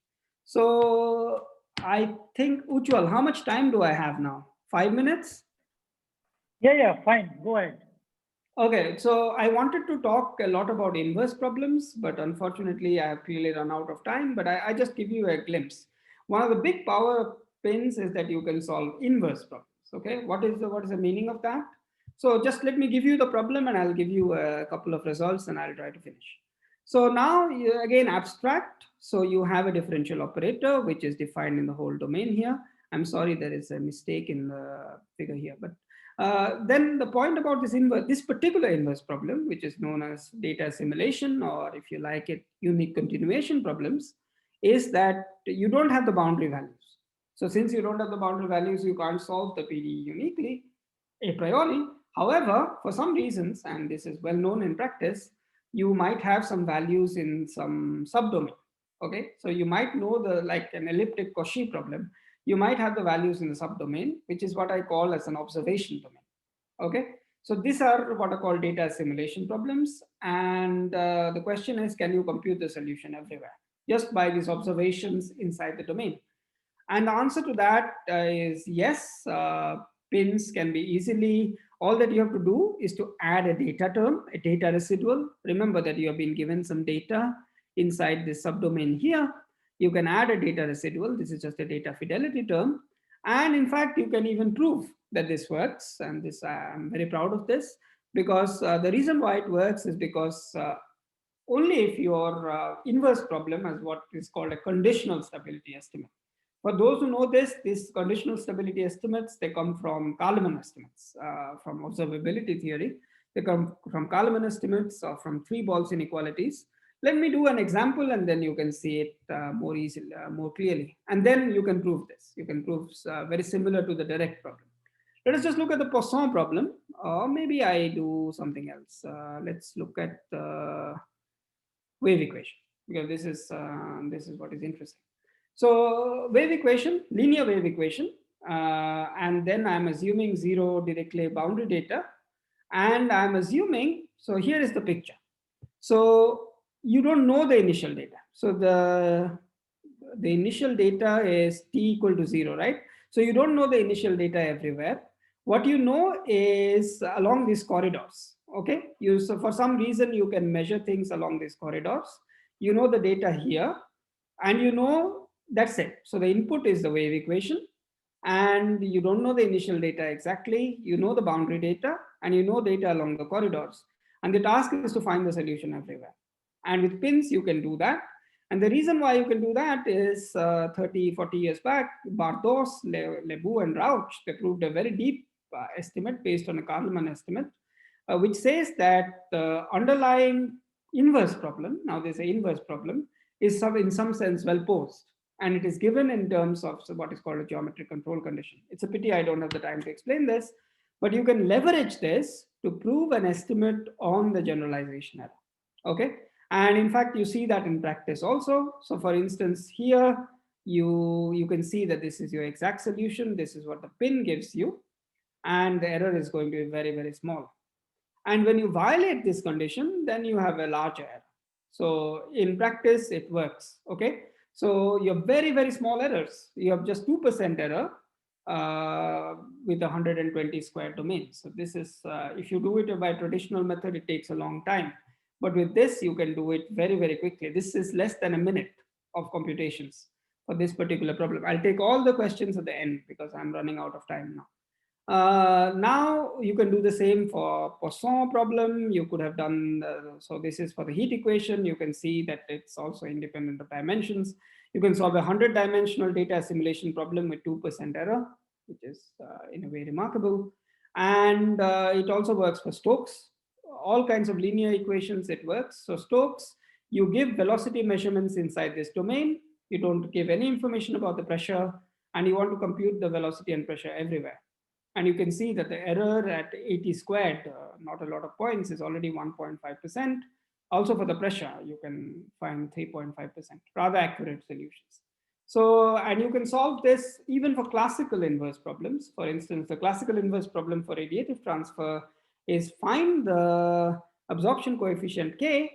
So I think, Ujjwal, how much time do I have now? 5 minutes?
Yeah, fine. Go ahead.
Okay, so I wanted to talk a lot about inverse problems, but unfortunately I have clearly run out of time, but I just give you a glimpse. One of the big power of pins is that you can solve inverse problems. Okay, what is the meaning of that? So just let me give you the problem and I'll give you a couple of results and I'll try to finish. So now again, abstract. So you have a differential operator, which is defined in the whole domain here. I'm sorry, there is a mistake in the figure here, but then the point about this particular inverse problem, which is known as data assimilation, or if you like it, unique continuation problems, is that you don't have the boundary values. So since you don't have the boundary values, you can't solve the PDE uniquely a priori. However, for some reasons, and this is well known in practice, you might have some values in some subdomain. Okay, so you might know like an elliptic Cauchy problem, you might have the values in the subdomain, which is what I call as an observation domain. Okay, so these are what are called data assimilation problems. And the question is, can you compute the solution everywhere just by these observations inside the domain? And the answer to that is yes. Pins can be easily, all that you have to do is to add a data term, a data residual. Remember that you have been given some data inside this subdomain here. You can add a data residual. This is just a data fidelity term. And in fact, you can even prove that this works. And this, I'm very proud of this, because the reason why it works is because only if your inverse problem has what is called a conditional stability estimate. For those who know this, these conditional stability estimates, they come from Kalaman estimates, from observability theory. They come from Kalaman estimates or from 3 Bals inequalities. Let me do an example and then you can see it more easily, more clearly. And then you can prove this. You can prove very similar to the direct problem. Let us just look at the Poisson problem, or maybe I do something else. Let's look at the wave equation, because this is what is interesting. So wave equation, linear wave equation, and then I'm assuming 0 Dirichlet boundary data, and I'm assuming, so here is the picture. So you don't know the initial data. So the initial data is t equal to 0, right? So you don't know the initial data everywhere. What you know is along these corridors, okay? So for some reason, you can measure things along these corridors. You know the data here. And you know, that's it. So the input is the wave equation, and you don't know the initial data exactly. You know the boundary data, and you know data along the corridors. And the task is to find the solution everywhere. And with pins, you can do that. And the reason why you can do that is 30, 40 years back, Bardos, Lebu, and Rauch, they proved a very deep estimate based on a Kahneman estimate, which says that the underlying inverse problem, now there's an inverse problem, is in some sense well posed. And it is given in terms of what is called a geometric control condition. It's a pity I don't have the time to explain this, but you can leverage this to prove an estimate on the generalization error. Okay. And in fact, you see that in practice also. So for instance, here, you can see that this is your exact solution. This is what the pin gives you. And the error is going to be very, very small. And when you violate this condition, then you have a larger error. So in practice, it works. Okay. So you have very, very small errors. You have just 2% error with 120 square domains. So this is, if you do it by traditional method, it takes a long time. But with this, you can do it very, very quickly. This is less than a minute of computations for this particular problem. I'll take all the questions at the end because I'm running out of time now. Now you can do the same for Poisson problem. You could have done, so this is for the heat equation. You can see that it's also independent of dimensions. You can solve a 100-dimensional data assimilation problem with 2% error, which is in a way remarkable. And it also works for Stokes. All kinds of linear equations, it works. So Stokes, you give velocity measurements inside this domain. You don't give any information about the pressure, and you want to compute the velocity and pressure everywhere. And you can see that the error at 80 squared, not a lot of points, is already 1.5%. Also for the pressure, you can find 3.5%, rather accurate solutions. So, and you can solve this even for classical inverse problems. For instance, the classical inverse problem for radiative transfer is find the absorption coefficient K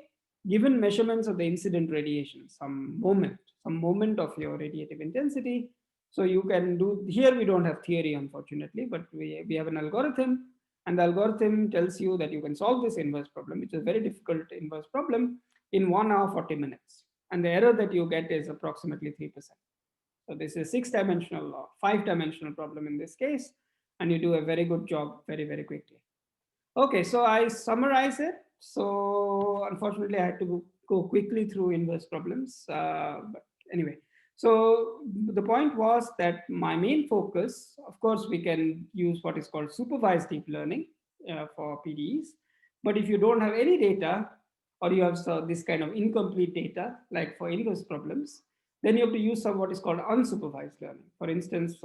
given measurements of the incident radiation, some moment of your radiative intensity. So you can do, here we don't have theory, unfortunately, but we have an algorithm, and the algorithm tells you that you can solve this inverse problem, which is a very difficult inverse problem, in 1 hour, 40 minutes. And the error that you get is approximately 3%. So this is 6-dimensional or 5-dimensional problem in this case, and you do a very good job very, very quickly. Okay, so I summarize it. So unfortunately, I had to go quickly through inverse problems. But anyway, so the point was that my main focus, of course, we can use what is called supervised deep learning for PDEs. But if you don't have any data, or you have this kind of incomplete data, like for inverse problems, then you have to use some what is called unsupervised learning. For instance,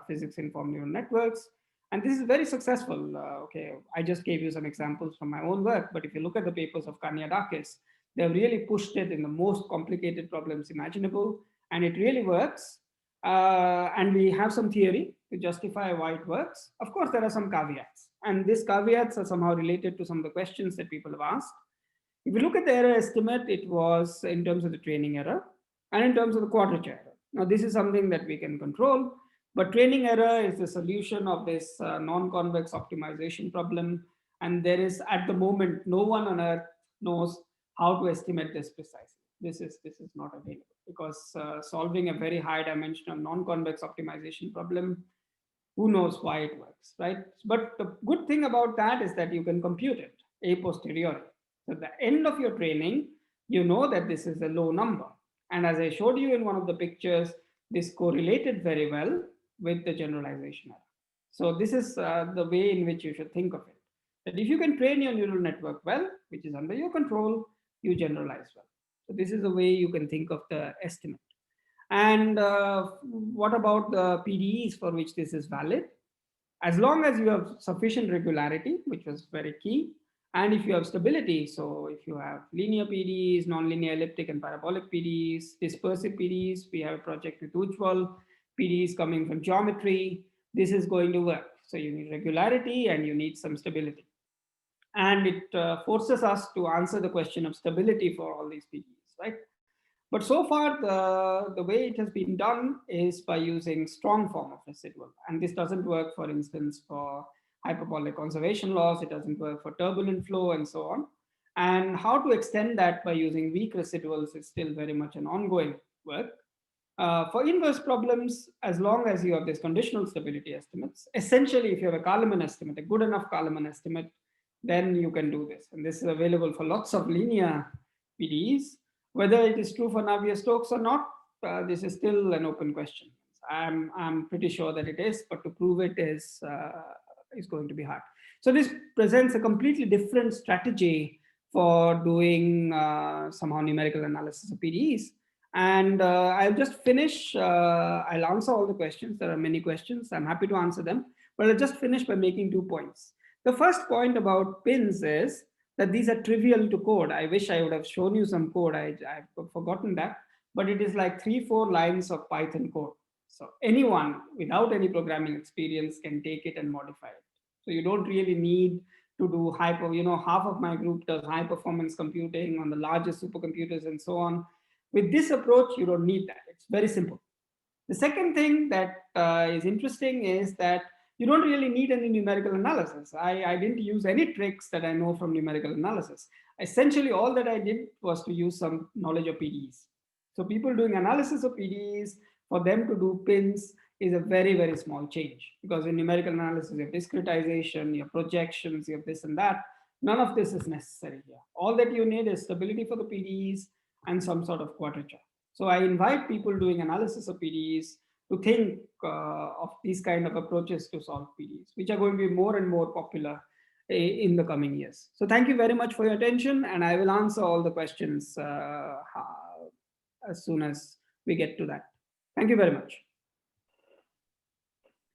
physics-informed neural networks. And this is very successful. Okay, I just gave you some examples from my own work, but if you look at the papers of Kaniadakis, they've really pushed it in the most complicated problems imaginable, and it really works. And we have some theory to justify why it works. Of course, there are some caveats, and these caveats are somehow related to some of the questions that people have asked. If you look at the error estimate, it was in terms of the training error and in terms of the quadrature error. Now, this is something that we can control, but training error is the solution of this non-convex optimization problem. And there is, at the moment, no one on earth knows how to estimate this precisely. This is not available because solving a very high dimensional non-convex optimization problem, who knows why it works, right? But the good thing about that is that you can compute it a posteriori. So at the end of your training, you know that this is a low number. And as I showed you in one of the pictures, this correlated very well with the generalization error. So this is the way in which you should think of it. That if you can train your neural network well, which is under your control, you generalize well. So this is the way you can think of the estimate. And what about the PDEs for which this is valid? As long as you have sufficient regularity, which was very key, and if you have stability, so if you have linear PDEs, nonlinear elliptic and parabolic PDEs, dispersive PDEs, we have a project with Ujjwal, PDEs coming from geometry, this is going to work. So you need regularity and you need some stability. And it forces us to answer the question of stability for all these PDEs, right? But so far, the way it has been done is by using strong form of residual. And this doesn't work, for instance, for hyperbolic conservation laws. It doesn't work for turbulent flow and so on. And how to extend that by using weak residuals is still very much an ongoing work. For inverse problems, as long as you have this conditional stability estimates, essentially, if you have a Kalaman estimate, a good enough Kalaman estimate, then you can do this. And this is available for lots of linear PDEs. Whether it is true for Navier-Stokes or not, this is still an open question. I'm pretty sure that it is, but to prove it is going to be hard. So this presents a completely different strategy for doing somehow numerical analysis of PDEs. And I'll just finish, I'll answer all the questions. There are many questions. I'm happy to answer them, but I'll just finish by making 2 points. The first point about pins is that these are trivial to code. I wish I would have shown you some code. I've forgotten that, but it is like 3-4 lines of Python code. So anyone without any programming experience can take it and modify it. So you don't really need to do half of my group does high performance computing on the largest supercomputers and so on. With this approach, you don't need that. It's very simple. The second thing that is interesting is that you don't really need any numerical analysis. I didn't use any tricks that I know from numerical analysis. Essentially, all that I did was to use some knowledge of PDEs. So people doing analysis of PDEs, for them to do pins is a very, very small change, because in numerical analysis, you have discretization, you have projections, you have this and that. None of this is necessary here. All that you need is stability for the PDEs and some sort of quadrature. So I invite people doing analysis of PDEs to think of these kind of approaches to solve PDEs, which are going to be more and more popular in the coming years. So thank you very much for your attention, and I will answer all the questions as soon as we get to that. Thank you very much.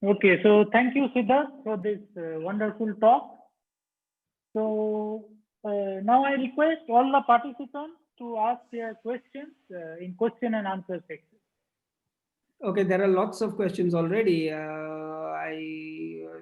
Okay, so thank you, Siddharth, for this wonderful talk. So now I request all the participants to ask their questions in question and answer section.
Okay, there are lots of questions already.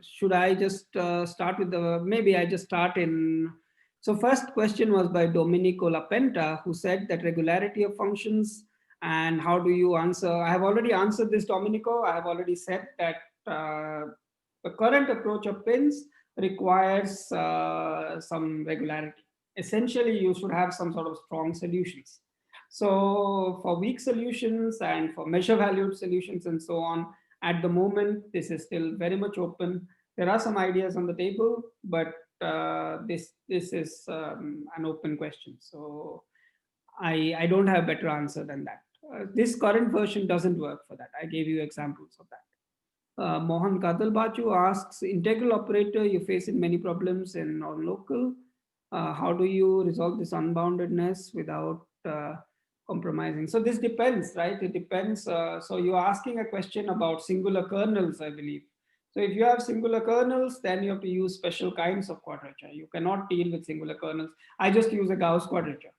Should I just start with maybe I just start in. So first question was by Domenico Lapenta, who said that regularity of functions and how do you answer? I have already answered this, Domenico. I have already said that the current approach of pins requires some regularity. Essentially, you should have some sort of strong solutions. So for weak solutions and for measure valued solutions and so on, at the moment, this is still very much open. There are some ideas on the table, but this is an open question. So I don't have a better answer than that. This current version doesn't work for that. I gave you examples of that. Mohan Kadalbachu asks, integral operator you face in many problems in non-local. How do you resolve this unboundedness without compromising? So this depends, right? It depends. So you're asking a question about singular kernels, I believe. So if you have singular kernels, then you have to use special kinds of quadrature. You cannot deal with singular kernels. I just use a Gauss quadrature.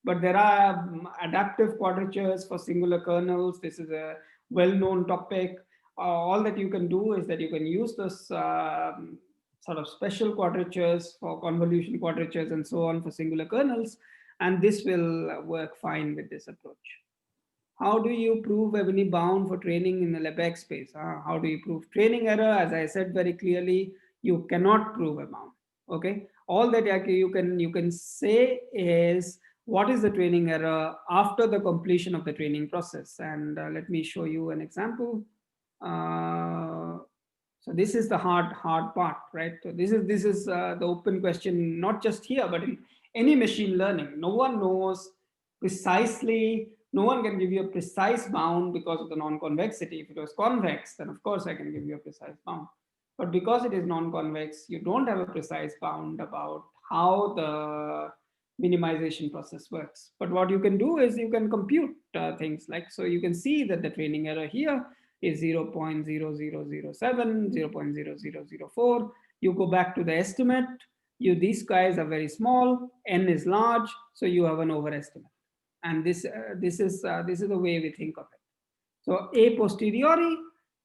But there are adaptive quadratures for singular kernels. This is a well-known topic. All that you can do is that you can use this sort of special quadratures for convolution quadratures and so on for singular kernels. And this will work fine with this approach. How do you prove any bound for training in the Lebesgue space? How do you prove training error? As I said very clearly, you cannot prove a bound. Okay. All that you can say is, what is the training error after the completion of the training process? And let me show you an example. So this is the hard part, right? So this is the open question, not just here, but in any machine learning. No one knows precisely, no one can give you a precise bound because of the non-convexity. If it was convex, then of course I can give you a precise bound. But because it is non-convex, you don't have a precise bound about how the minimization process works. But what you can do is you can compute things like, so you can see that the training error here is 0.0007, 0.0004. You go back to the estimate. These guys are very small, n is large, so you have an overestimate. And this is the way we think of it. So a posteriori,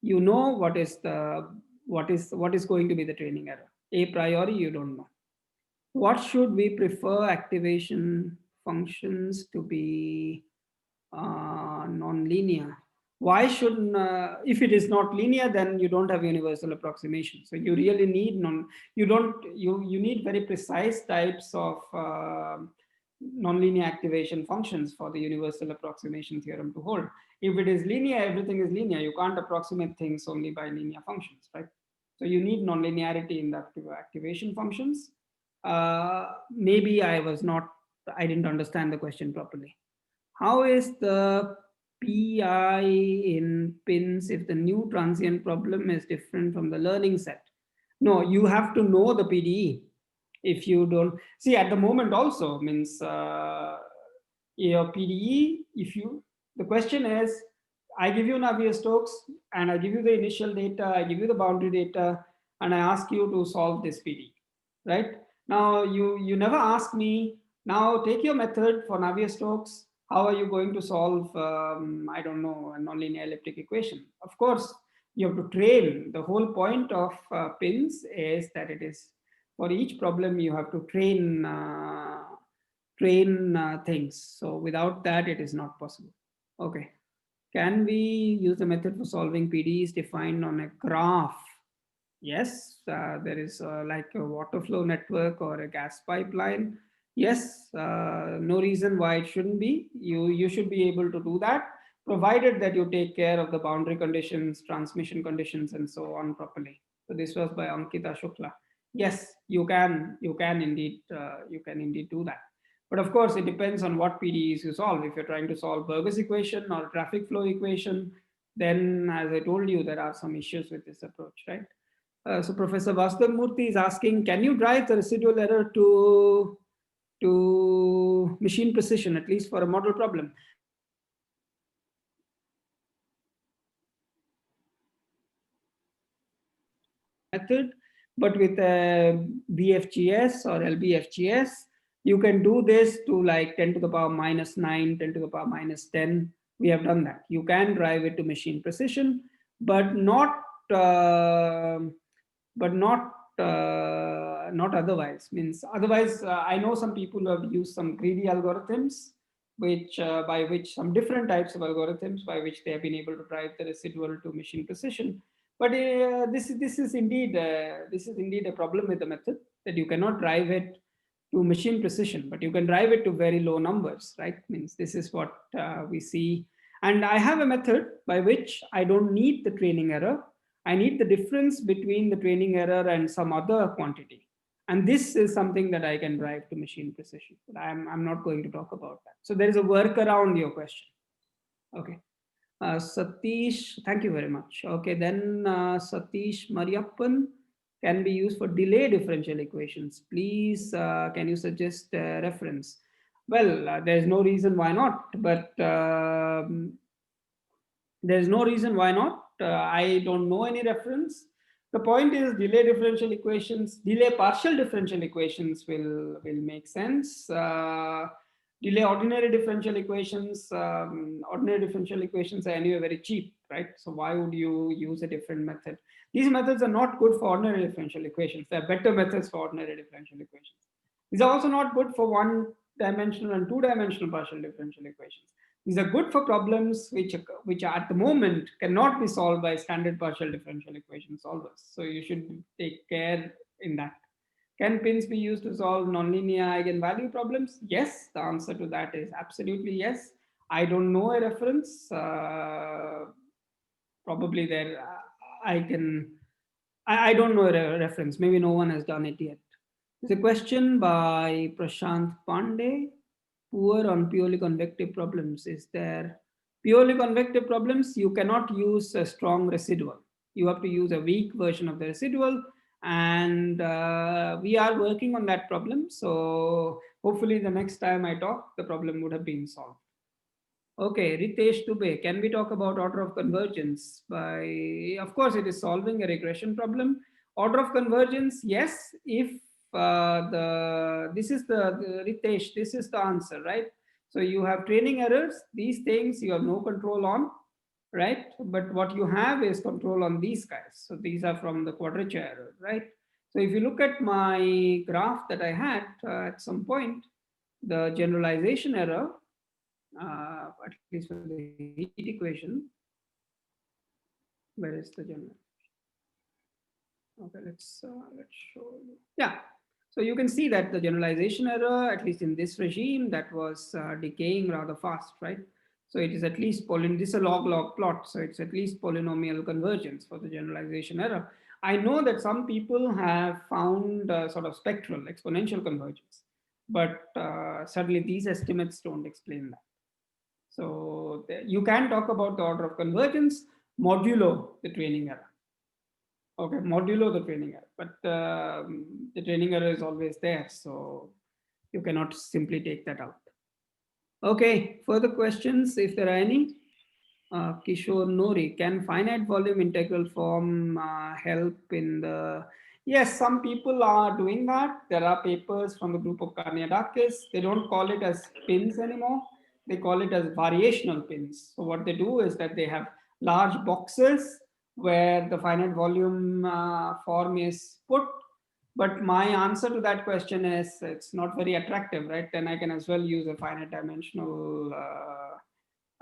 you know what is going to be the training error. A priori, you don't know. What should we prefer activation functions to be non-linear? Why shouldn't, if it is not linear, then you don't have universal approximation. So you really need you need very precise types of nonlinear activation functions for the universal approximation theorem to hold. If it is linear, everything is linear. You can't approximate things only by linear functions, right? So you need nonlinearity in the activation functions. Maybe I didn't understand the question properly. How is the PI in pins if the new transient problem is different from the learning set? No, you have to know the PDE. If you don't see at the moment also means your PDE, the question is, I give you Navier-Stokes and I give you the initial data, I give you the boundary data, and I ask you to solve this PDE, right? Now you never ask me, now take your method for Navier-Stokes, how are you going to solve, I don't know, a nonlinear elliptic equation? Of course, you have to train. The whole point of pins is that it is, for each problem you have to train things. So without that, it is not possible. Okay. Can we use the method for solving PDEs defined on a graph? Yes, there is like a water flow network or a gas pipeline. Yes, no reason why it shouldn't be. You should be able to do that, provided that you take care of the boundary conditions, transmission conditions, and so on properly. So this was by Ankita Shukla. Yes, you can indeed do that. But of course, it depends on what PDEs you solve. If you're trying to solve Burgers equation or traffic flow equation, then as I told you, there are some issues with this approach, right? So Professor Vasudev Murthy is asking, can you drive the residual error to machine precision, at least for a model problem? Method, but with a BFGS or LBFGS, you can do this to like 10 to the power minus 9, 10 to the power minus 10. We have done that. You can drive it to machine precision, but not not otherwise. Means otherwise, I know some people who have used some greedy algorithms, which by which some different types of algorithms by which they have been able to drive the residual to machine precision. But this is indeed a problem with the method, that you cannot drive it to machine precision, but you can drive it to very low numbers, right? Means this is what we see. And I have a method by which I don't need the training error. I need the difference between the training error and some other quantity. And this is something that I can drive to machine precision. But I'm not going to talk about that. So there is a workaround your question. Okay. Satish, thank you very much. Okay, then Satish Mariappan can be used for delay differential equations. Please, can you suggest a reference? Well, there's no reason why not, but there's no reason why not. I don't know any reference. The point is delay differential equations, delay partial differential equations will make sense. Delay ordinary differential equations, are anyway very cheap, right? So why would you use a different method? These methods are not good for ordinary differential equations. There are better methods for ordinary differential equations. These are also not good for one-dimensional and two-dimensional partial differential equations. These are good for problems which at the moment cannot be solved by standard partial differential equation solvers. So you should take care in that. Can pins be used to solve nonlinear eigenvalue problems? Yes, the answer to that is absolutely yes. I don't know a reference. Probably there, I don't know a reference. Maybe no one has done it yet. There's a question by Prashant Pandey. Poor on purely convective problems. Is there purely convective problems? You cannot use a strong residual. You have to use a weak version of the residual, and we are working on that problem. So hopefully the next time I talk, the problem would have been solved. Okay, Ritesh Dubey, can we talk about order of convergence? Of course, it is solving a regression problem. Order of convergence, yes, if this is the Ritesh, this is the answer, right? So you have training errors, these things you have no control on, right? But what you have is control on these guys. So these are from the quadrature error, right? So if you look at my graph that I had at some point, the generalization error, at least for the heat equation, where is the general? Okay, let's show you. Yeah, So you can see that the generalization error, at least in this regime, that was decaying rather fast, right? So it is at least this is a log-log plot, so it's at least polynomial convergence for the generalization error. I know that some people have found sort of spectral exponential convergence, but certainly these estimates don't explain that. So you can talk about the order of convergence modulo the training error. Okay, modulo the training error, but the training error is always there, so you cannot simply take that out. Okay, further questions if there are any? Kishore Nori, can finite volume integral form help in the... Yes, some people are doing that. There are papers from the group of Karniadakis. They don't call it as pins anymore. They call it as variational pins. So what they do is that they have large boxes where the finite volume form is put. But my answer to that question is it's not very attractive, right? Then I can as well use a finite dimensional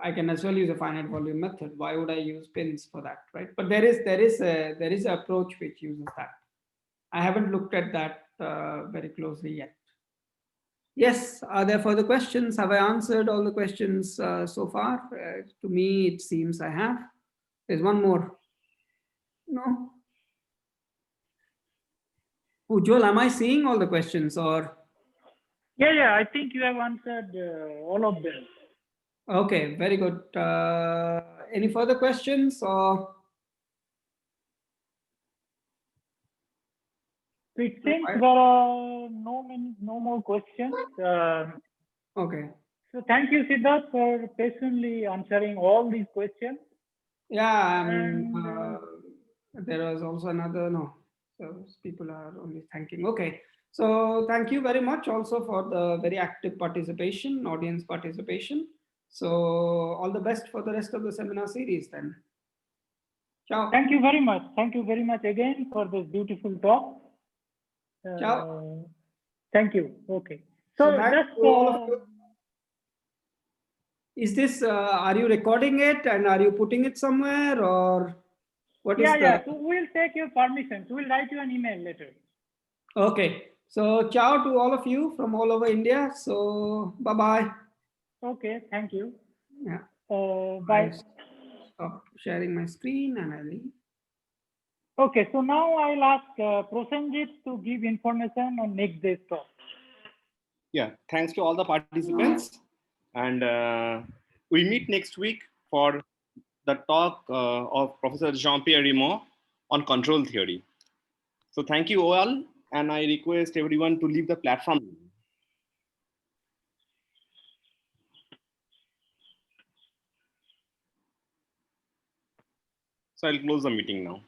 I can as well use a finite volume method. Why would I use pins for that, right? But there is an approach which uses that. I haven't looked at that very closely yet. Yes, are there further questions? Have I answered all the questions so far? To me, it seems I have. There's one more. No. Ujjwal, am I seeing all the questions or?
Yeah, I think you have answered all of them.
Okay, very good. Any further questions or?
So it seems there are no more questions.
Okay.
So thank you, Siddharth, for patiently answering all these questions.
Yeah, there was also another, no, so people are only thanking. Okay, so thank you very much also for the very active participation, audience participation. So all the best for the rest of the seminar series then. Ciao.
Thank you very much. Thank you very much again for this beautiful talk.
Ciao.
Thank you. Okay.
So
just
all of you. Is this, are you recording it and are you putting it somewhere or what is the...
Yeah, so we'll take your permission. So we'll write you an email later.
Okay. So ciao to all of you from all over India. So bye-bye.
Okay, thank you.
Yeah.
Bye.
Stop sharing my screen and I'll leave.
Okay, so now I'll ask Prosenjit to give information on next day's talk.
Yeah, thanks to all the participants. And we meet next week for the talk of Professor Jean-Pierre Rimont on control theory. So thank you all. And I request everyone to leave the platform. So I'll close the meeting now.